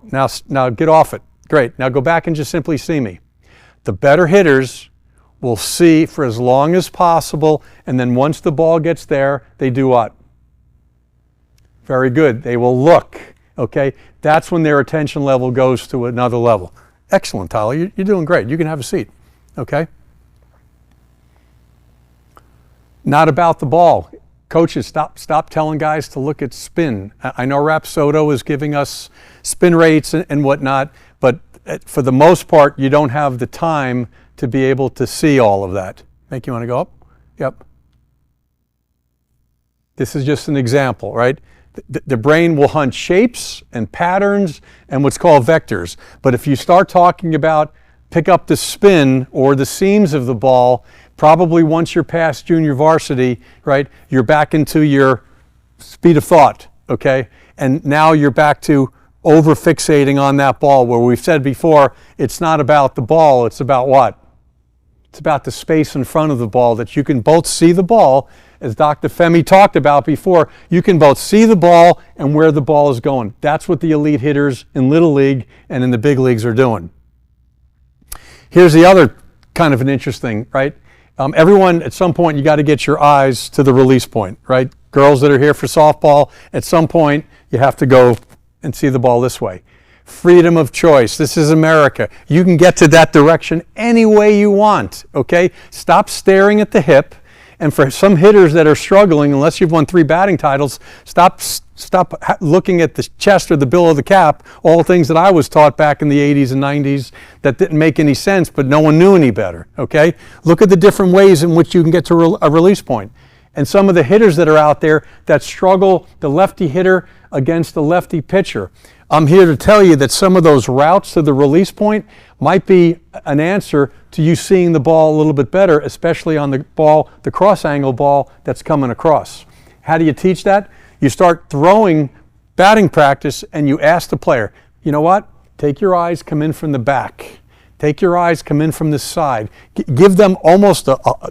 Now get off it. Great. Now go back and just simply see me. The better hitters will see for as long as possible, and then once the ball gets there, they do what? Very good. They will look. Okay? That's when their attention level goes to another level. Excellent, Tyler. You're doing great. You can have a seat. Okay? Not about the ball. Coaches, stop telling guys to look at spin. I know Rapsodo is giving us spin rates and whatnot, but for the most part, you don't have the time to be able to see all of that. Think you want to go up? Yep. This is just an example, right? The brain will hunt shapes and patterns and what's called vectors. But if you start talking about pick up the spin or the seams of the ball, probably once you're past junior varsity, right, you're back into your speed of thought, okay? And now you're back to over fixating on that ball, where we've said before, it's not about the ball, it's about what? It's about the space in front of the ball, that you can both see the ball, as Dr. Femi talked about before, you can both see the ball and where the ball is going. That's what the elite hitters in Little League and in the big leagues are doing. Here's the other kind of an interesting, right? Everyone, at some point, you got to get your eyes to the release point, right? Girls that are here for softball, at some point, you have to go and see the ball this way. Freedom of choice. This is America. You can get to that direction any way you want, okay? Stop staring at the hip. And for some hitters that are struggling, unless you've won 3 batting titles, stop looking at the chest or the bill of the cap, all things that I was taught back in the 80s and 90s that didn't make any sense, but no one knew any better, okay? Look at the different ways in which you can get to a release point. And some of the hitters that are out there that struggle, the lefty hitter against the lefty pitcher, I'm here to tell you that some of those routes to the release point might be an answer to you seeing the ball a little bit better, especially on the ball, the cross angle ball that's coming across. How do you teach that? You start throwing batting practice and you ask the player, you know what? Take your eyes, come in from the back. Take your eyes, come in from the side. Give them almost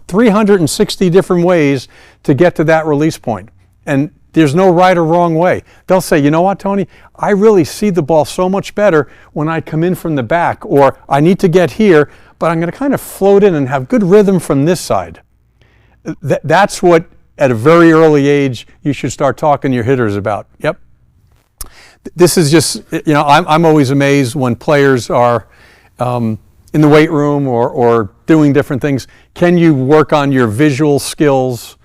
360 different ways to get to that release point. And there's no right or wrong way. They'll say, you know what, Tony? I really see the ball so much better when I come in from the back, or I need to get here, but I'm going to kind of float in and have good rhythm from this side. That's what, at a very early age, you should start talking to your hitters about. Yep. This is just, you know, I'm always amazed when players are in the weight room or doing different things. Can you work on your visual skills,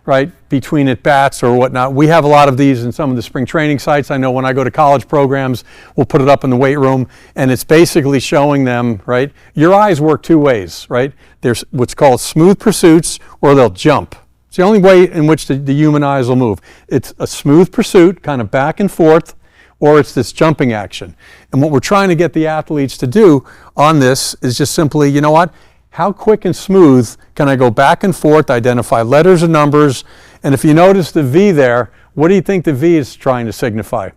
right, between at bats or whatnot? We have a lot of these in some of the spring training sites. I know when I go to college programs, we'll put it up in the weight room, and it's basically showing them, right, your eyes work two ways, right? There's what's called smooth pursuits, or they'll jump. It's the only way in which the human eyes will move. It's a smooth pursuit, kind of back and forth, or it's this jumping action. And what we're trying to get the athletes to do on this is just simply, you know what, how quick and smooth can I go back and forth, identify letters and numbers, and if you notice the V there, what do you think the V is trying to signify?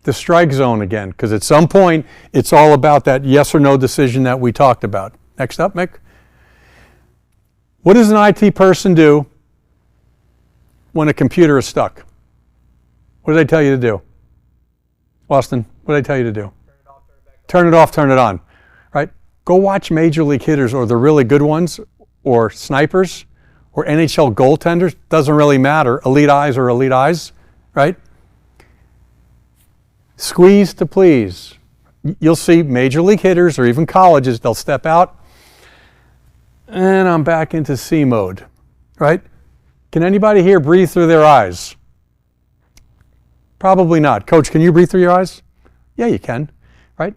The strike zone again, because at some point, it's all about that yes or no decision that we talked about. Next up, Mick. What does an IT person do when a computer is stuck? What do they tell you to do? Austin, what did I tell you to do? Turn it off, turn it on, right? Go watch Major League hitters, or the really good ones, or snipers, or NHL goaltenders. Doesn't really matter. Elite eyes are elite eyes, right? Squeeze to please. You'll see Major League hitters, or even colleges, they'll step out, and I'm back into C mode, right? Can anybody here breathe through their eyes? Probably not. Coach, can you breathe through your eyes? Yeah, you can, right?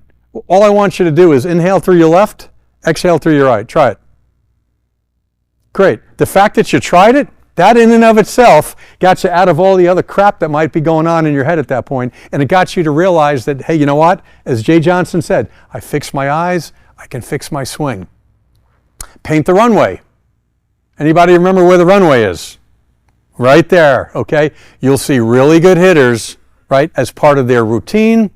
All I want you to do is inhale through your left, exhale through your right. Try it. Great. The fact that you tried it, that in and of itself got you out of all the other crap that might be going on in your head at that point, and it got you to realize that, hey, you know what? As Jay Johnson said, I fix my eyes, I can fix my swing. Paint the runway. Anybody remember where the runway is? Right there, okay? You'll see really good hitters, right, as part of their routine.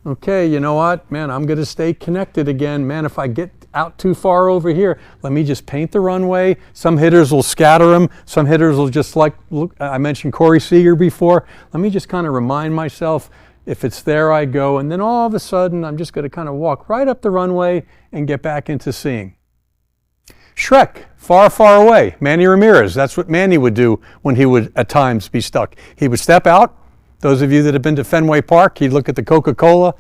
Okay, you know what? Man, I'm going to stay connected again. Man, if I get out too far over here, let me just paint the runway. Some hitters will scatter them. Some hitters will just like, look, I mentioned Corey Seager before. Let me just kind of remind myself, if it's there, I go. And then all of a sudden, I'm just going to kind of walk right up the runway and get back into seeing. Shrek, far, far away. Manny Ramirez, that's what Manny would do when he would at times be stuck. He would step out. Those of you that have been to Fenway Park, he'd look at the Coca-Cola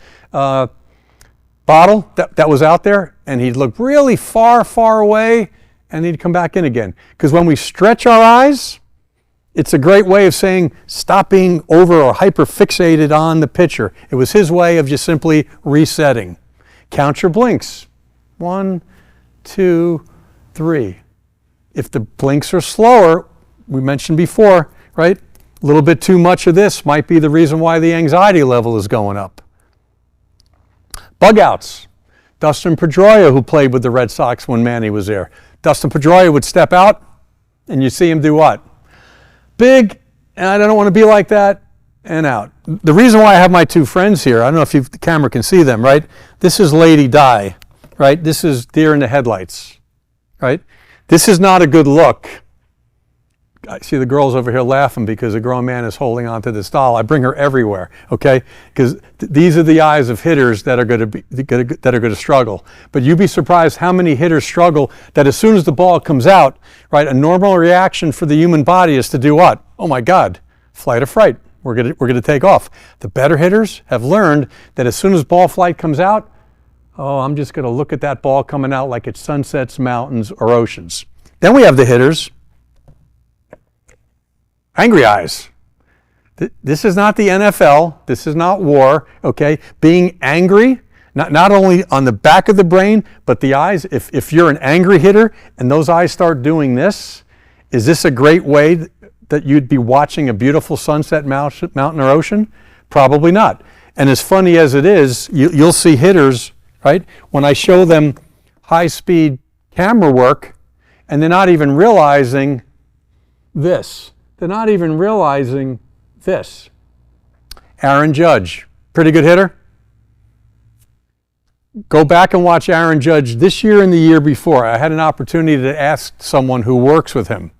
bottle that was out there, and he'd look really far, far away, and he'd come back in again. Because when we stretch our eyes, it's a great way of saying stop being over or hyper fixated on the pitcher. It was his way of just simply resetting. Count your blinks. 1, 2, 3. If the blinks are slower, we mentioned before, right? A little bit too much of this might be the reason why the anxiety level is going up. Bug outs. Dustin Pedroia, who played with the Red Sox when Manny was there. Dustin Pedroia would step out, and you see him do what? Big, and I don't want to be like that, and out. The reason why I have my two friends here, I don't know if the camera can see them, right? This is Lady Di, right? This is deer in the headlights, right? This is not a good look. I see the girls over here laughing because a grown man is holding onto this doll. I bring her everywhere, okay? Because these are the eyes of hitters that are going to struggle. But you'd be surprised how many hitters struggle that as soon as the ball comes out, right? A normal reaction for the human body is to do what? Oh my God, flight or fright. We're going to take off. The better hitters have learned that as soon as ball flight comes out, oh, I'm just going to look at that ball coming out like it's sunsets, mountains, or oceans. Then we have the hitters. Angry eyes. This is not the NFL. This is not war, okay? Being angry, not only on the back of the brain, but the eyes. If you're an angry hitter and those eyes start doing this, is this a great way that you'd be watching a beautiful sunset, mountain, or ocean? Probably not. And as funny as it is, you'll see hitters, right? When I show them high-speed camera work, and they're not even realizing this. They're not even realizing this. Aaron Judge, pretty good hitter. Go back and watch Aaron Judge this year and the year before. I had an opportunity to ask someone who works with him.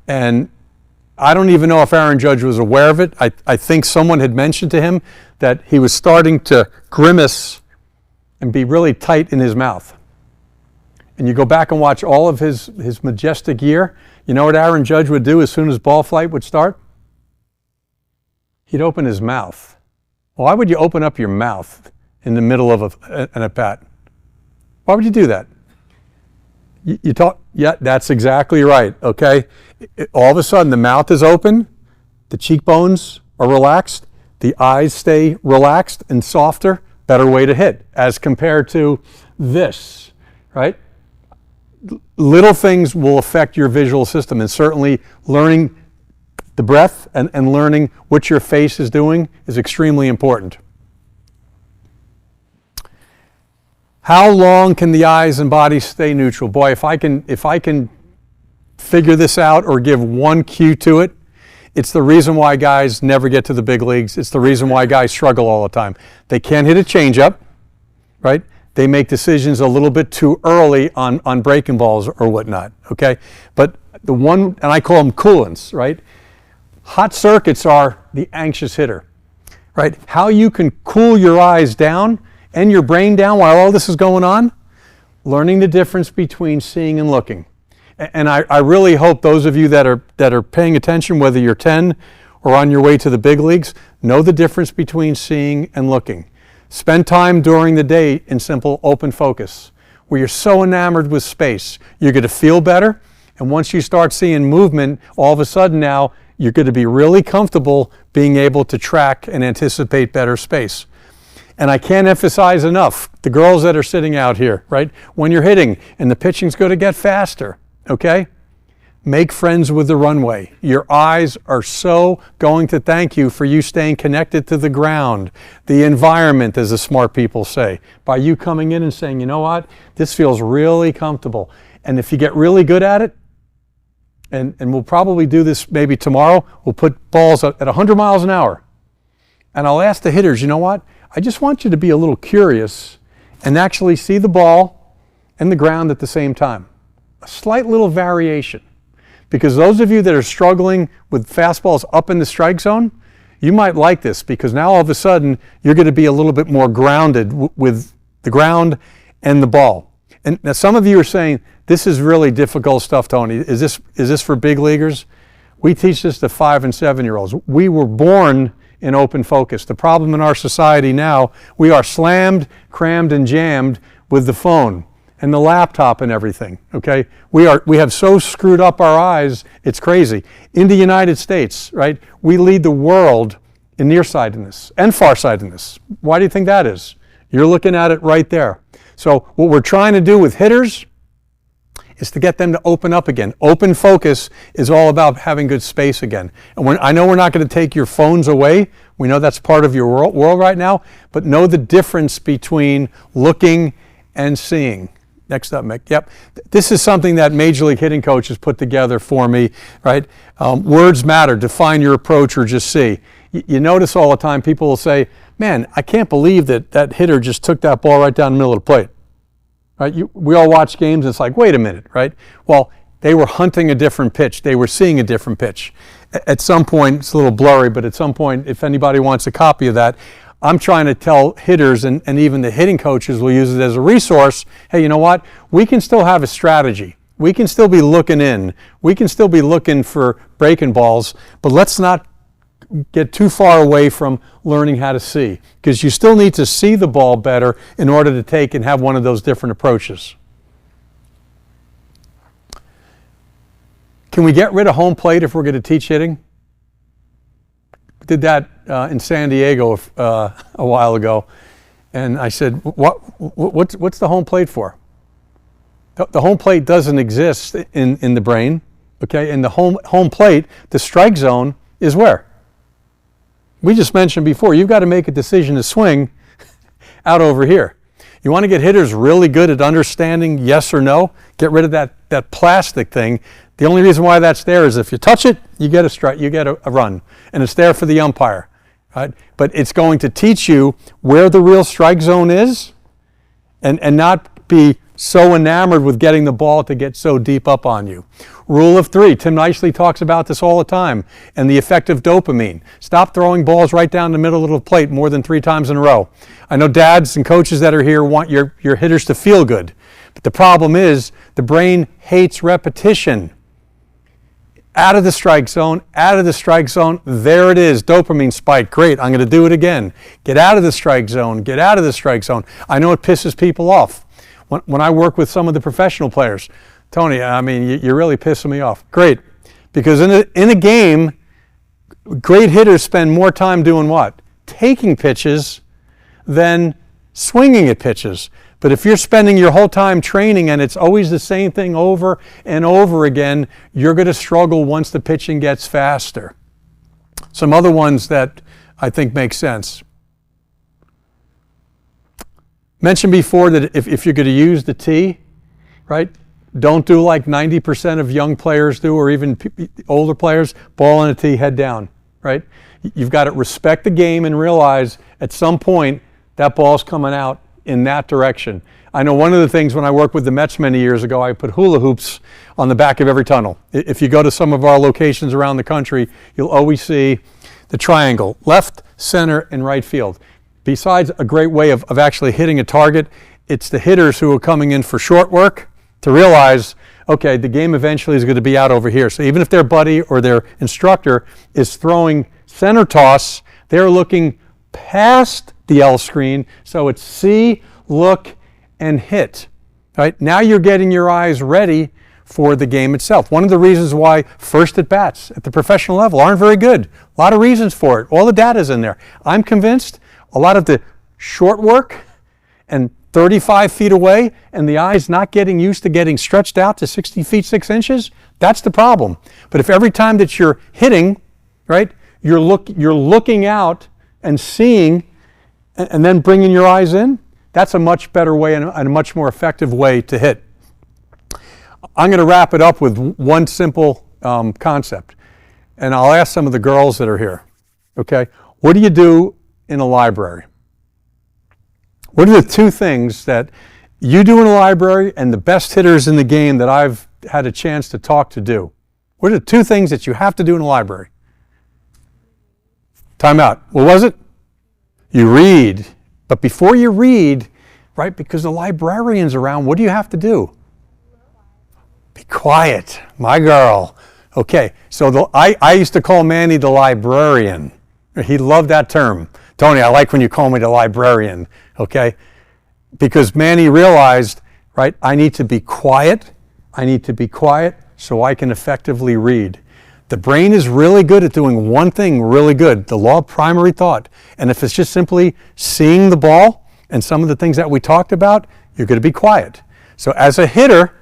And I don't even know if Aaron Judge was aware of it. I think someone had mentioned to him that he was starting to grimace and be really tight in his mouth. And you go back and watch all of his majestic year, you know what Aaron Judge would do as soon as ball flight would start? He'd open his mouth. Why would you open up your mouth in the middle of an at-bat? Why would you do that? You talk, yeah, that's exactly right, okay? All of a sudden, the mouth is open, the cheekbones are relaxed, the eyes stay relaxed and softer, better way to hit, as compared to this, right? Little things will affect your visual system, and certainly learning the breath and learning what your face is doing is extremely important. How long can the eyes and body stay neutral? Boy, if I can figure this out or give one cue to it, it's the reason why guys never get to the big leagues. It's the reason why guys struggle all the time. They can't hit a changeup, right? They make decisions a little bit too early on breaking balls or whatnot, okay? But the one, and I call them coolants, right? Hot circuits are the anxious hitter, right? How you can cool your eyes down and your brain down while all this is going on, learning the difference between seeing and looking. And I really hope those of you that are paying attention, whether you're 10 or on your way to the big leagues, know the difference between seeing and looking. Spend time during the day in simple open focus, where you're so enamored with space. You're going to feel better, and once you start seeing movement, all of a sudden now, you're going to be really comfortable being able to track and anticipate better space. And I can't emphasize enough, the girls that are sitting out here, right? When you're hitting and the pitching's going to get faster, okay? Make friends with the runway. Your eyes are so going to thank you for you staying connected to the ground, the environment, as the smart people say, by you coming in and saying, you know what, this feels really comfortable. And if you get really good at it, and we'll probably do this maybe tomorrow, we'll put balls at 100 miles an hour. And I'll ask the hitters, you know what, I just want you to be a little curious and actually see the ball and the ground at the same time. A slight little variation. Because those of you that are struggling with fastballs up in the strike zone, you might like this, because now all of a sudden you're going to be a little bit more grounded with the ground and the ball. And now some of you are saying, this is really difficult stuff, Tony. Is this for big leaguers? We teach this to 5 and 7-year-olds. We were born in open focus. The problem in our society now, we are slammed, crammed, and jammed with the phone and the laptop and everything, okay? We have so screwed up our eyes, it's crazy. In the United States, right, we lead the world in nearsightedness and farsightedness. Why do you think that is? You're looking at it right there. So what we're trying to do with hitters is to get them to open up again. Open focus is all about having good space again. And I know we're not going to take your phones away. We know that's part of your world right now, but know the difference between looking and seeing. Next up, Mick. Yep. This is something that Major League hitting coaches put together for me, right? Words matter. Define your approach or just see. You notice all the time people will say, man, I can't believe that hitter just took that ball right down the middle of the plate. Right? We all watch games and it's like, wait a minute, right? Well, they were hunting a different pitch. They were seeing a different pitch. At some point, it's a little blurry, but at some point, if anybody wants a copy of that, I'm trying to tell hitters and even the hitting coaches will use it as a resource. Hey, you know what? We can still have a strategy. We can still be looking in. We can still be looking for breaking balls, but let's not get too far away from learning how to see, because you still need to see the ball better in order to take and have one of those different approaches. Can we get rid of home plate if we're going to teach hitting? We did that in San Diego a while ago, and I said, what's the home plate for? The home plate doesn't exist in the brain, okay? And the home plate, the strike zone, is where? We just mentioned before, you've got to make a decision to swing out over here. You want to get hitters really good at understanding yes or no? Get rid of that plastic thing. The only reason why that's there is if you touch it, you get a strike, you get a run. And it's there for the umpire. Right? But it's going to teach you where the real strike zone is and not be so enamored with getting the ball to get so deep up on you. Rule of 3, Tim Nicely talks about this all the time, and the effect of dopamine. Stop throwing balls right down the middle of the plate more than 3 times in a row. I know dads and coaches that are here want your hitters to feel good, but the problem is the brain hates repetition. Out of the strike zone, out of the strike zone, there it is, dopamine spike, great, I'm going to do it again. Get out of the strike zone, get out of the strike zone. I know it pisses people off. When I work with some of the professional players, Tony, I mean, you're really pissing me off. Great, because in a game, great hitters spend more time doing what? Taking pitches than swinging at pitches. But if you're spending your whole time training and it's always the same thing over and over again, you're going to struggle once the pitching gets faster. Some other ones that I think make sense. Mentioned before that if you're going to use the tee, right, don't do like 90% of young players do, or even older players, ball on a tee, head down, right? You've got to respect the game and realize at some point that ball's coming out in that direction. I know one of the things when I worked with the Mets many years ago, I put hula hoops on the back of every tunnel. If you go to some of our locations around the country, you'll always see the triangle, left, center, and right field. Besides a great way of actually hitting a target, it's the hitters who are coming in for short work to realize, okay, the game eventually is going to be out over here. So even if their buddy or their instructor is throwing center toss, they're looking past the L screen, so it's see, look, and hit. Right? Now you're getting your eyes ready for the game itself. One of the reasons why first at bats at the professional level aren't very good. A lot of reasons for it. All the data's in there. I'm convinced a lot of the short work and 35 feet away and the eyes not getting used to getting stretched out to 60 feet 6 inches, that's the problem. But if every time that you're hitting, right, you're looking out and seeing and then bringing your eyes in, that's a much better way and a much more effective way to hit. I'm going to wrap it up with one simple concept. And I'll ask some of the girls that are here, okay? What do you do in a library? What are the 2 things that you do in a library and the best hitters in the game that I've had a chance to talk to do? What are the 2 things that you have to do in a library? Time out. What was it? You read. But before you read, right, because the librarian's around, what do you have to do? Be quiet, my girl. Okay, so I used to call Manny the librarian. He loved that term. Tony, I like when you call me the librarian, okay? Because Manny realized, right, I need to be quiet. I need to be quiet so I can effectively read. The brain is really good at doing one thing really good, the law of primary thought. And if it's just simply seeing the ball and some of the things that we talked about, you're going to be quiet. So as a hitter,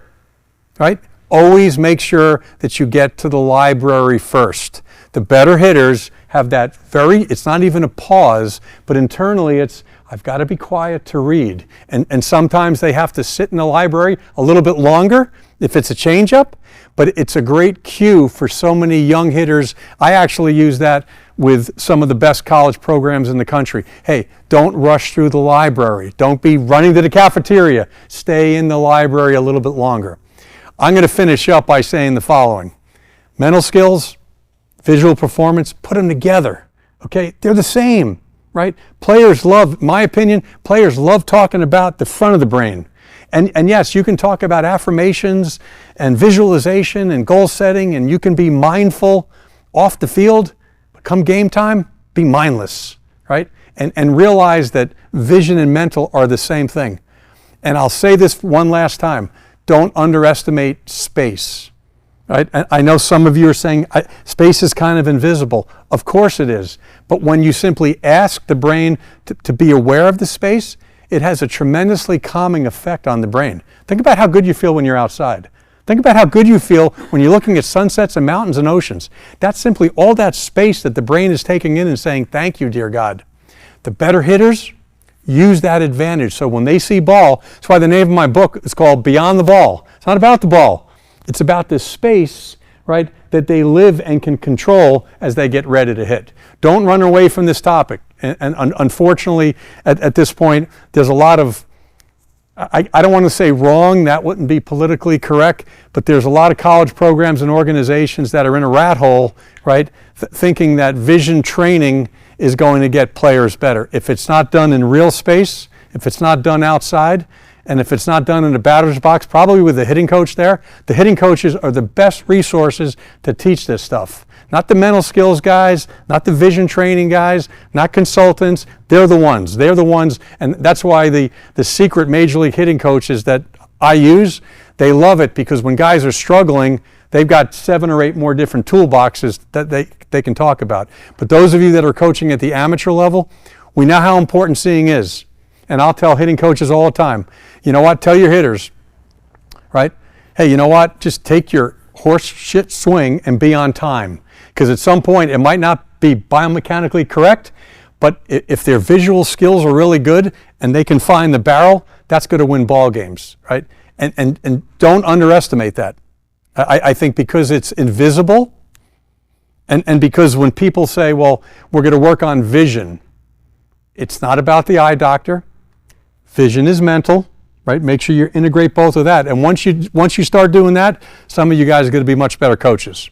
right, always make sure that you get to the library first. The better hitters have that it's not even a pause, but internally it's, I've got to be quiet to read. And sometimes they have to sit in the library a little bit longer if it's a changeup, but it's a great cue for so many young hitters. I actually use that with some of the best college programs in the country. Hey, don't rush through the library. Don't be running to the cafeteria. Stay in the library a little bit longer. I'm going to finish up by saying the following. Mental skills, visual performance, put them together. Okay? They're the same, right? Players love, in my opinion, players love talking about the front of the brain. And yes, you can talk about affirmations and visualization and goal setting, and you can be mindful off the field, but come game time, be mindless, right? And realize that vision and mental are the same thing. And I'll say this one last time. Don't underestimate space, right? I know some of you are saying space is kind of invisible. Of course it is. But when you simply ask the brain to be aware of the space, it has a tremendously calming effect on the brain. Think about how good you feel when you're outside. Think about how good you feel when you're looking at sunsets and mountains and oceans. That's simply all that space that the brain is taking in and saying, thank you, dear God. The better hitters, use that advantage. So when they see ball, that's why the name of my book is called Beyond the Ball. It's not about the ball. It's about the space, right, that they live and can control as they get ready to hit. Don't run away from this topic. And unfortunately, at this point, there's a lot of, I don't want to say wrong, that wouldn't be politically correct, but there's a lot of college programs and organizations that are in a rat hole, right, thinking that vision training is going to get players better. If it's not done in real space, if it's not done outside, and if it's not done in the batter's box, probably with the hitting coach there, the hitting coaches are the best resources to teach this stuff. Not the mental skills guys, not the vision training guys, not consultants. They're the ones. They're the ones, and that's why the secret major league hitting coaches that I use, they love it because when guys are struggling, they've got 7 or 8 more different toolboxes that they can talk about. But those of you that are coaching at the amateur level, we know how important seeing is. And I'll tell hitting coaches all the time, you know what, tell your hitters, right? Hey, you know what, just take your horse shit swing and be on time. Because at some point, it might not be biomechanically correct, but if their visual skills are really good and they can find the barrel, that's going to win ball games, right? And don't underestimate that. I think because it's invisible and because when people say, well, we're going to work on vision, it's not about the eye doctor. Vision is mental, right? Make sure you integrate both of that. And once you start doing that, some of you guys are going to be much better coaches.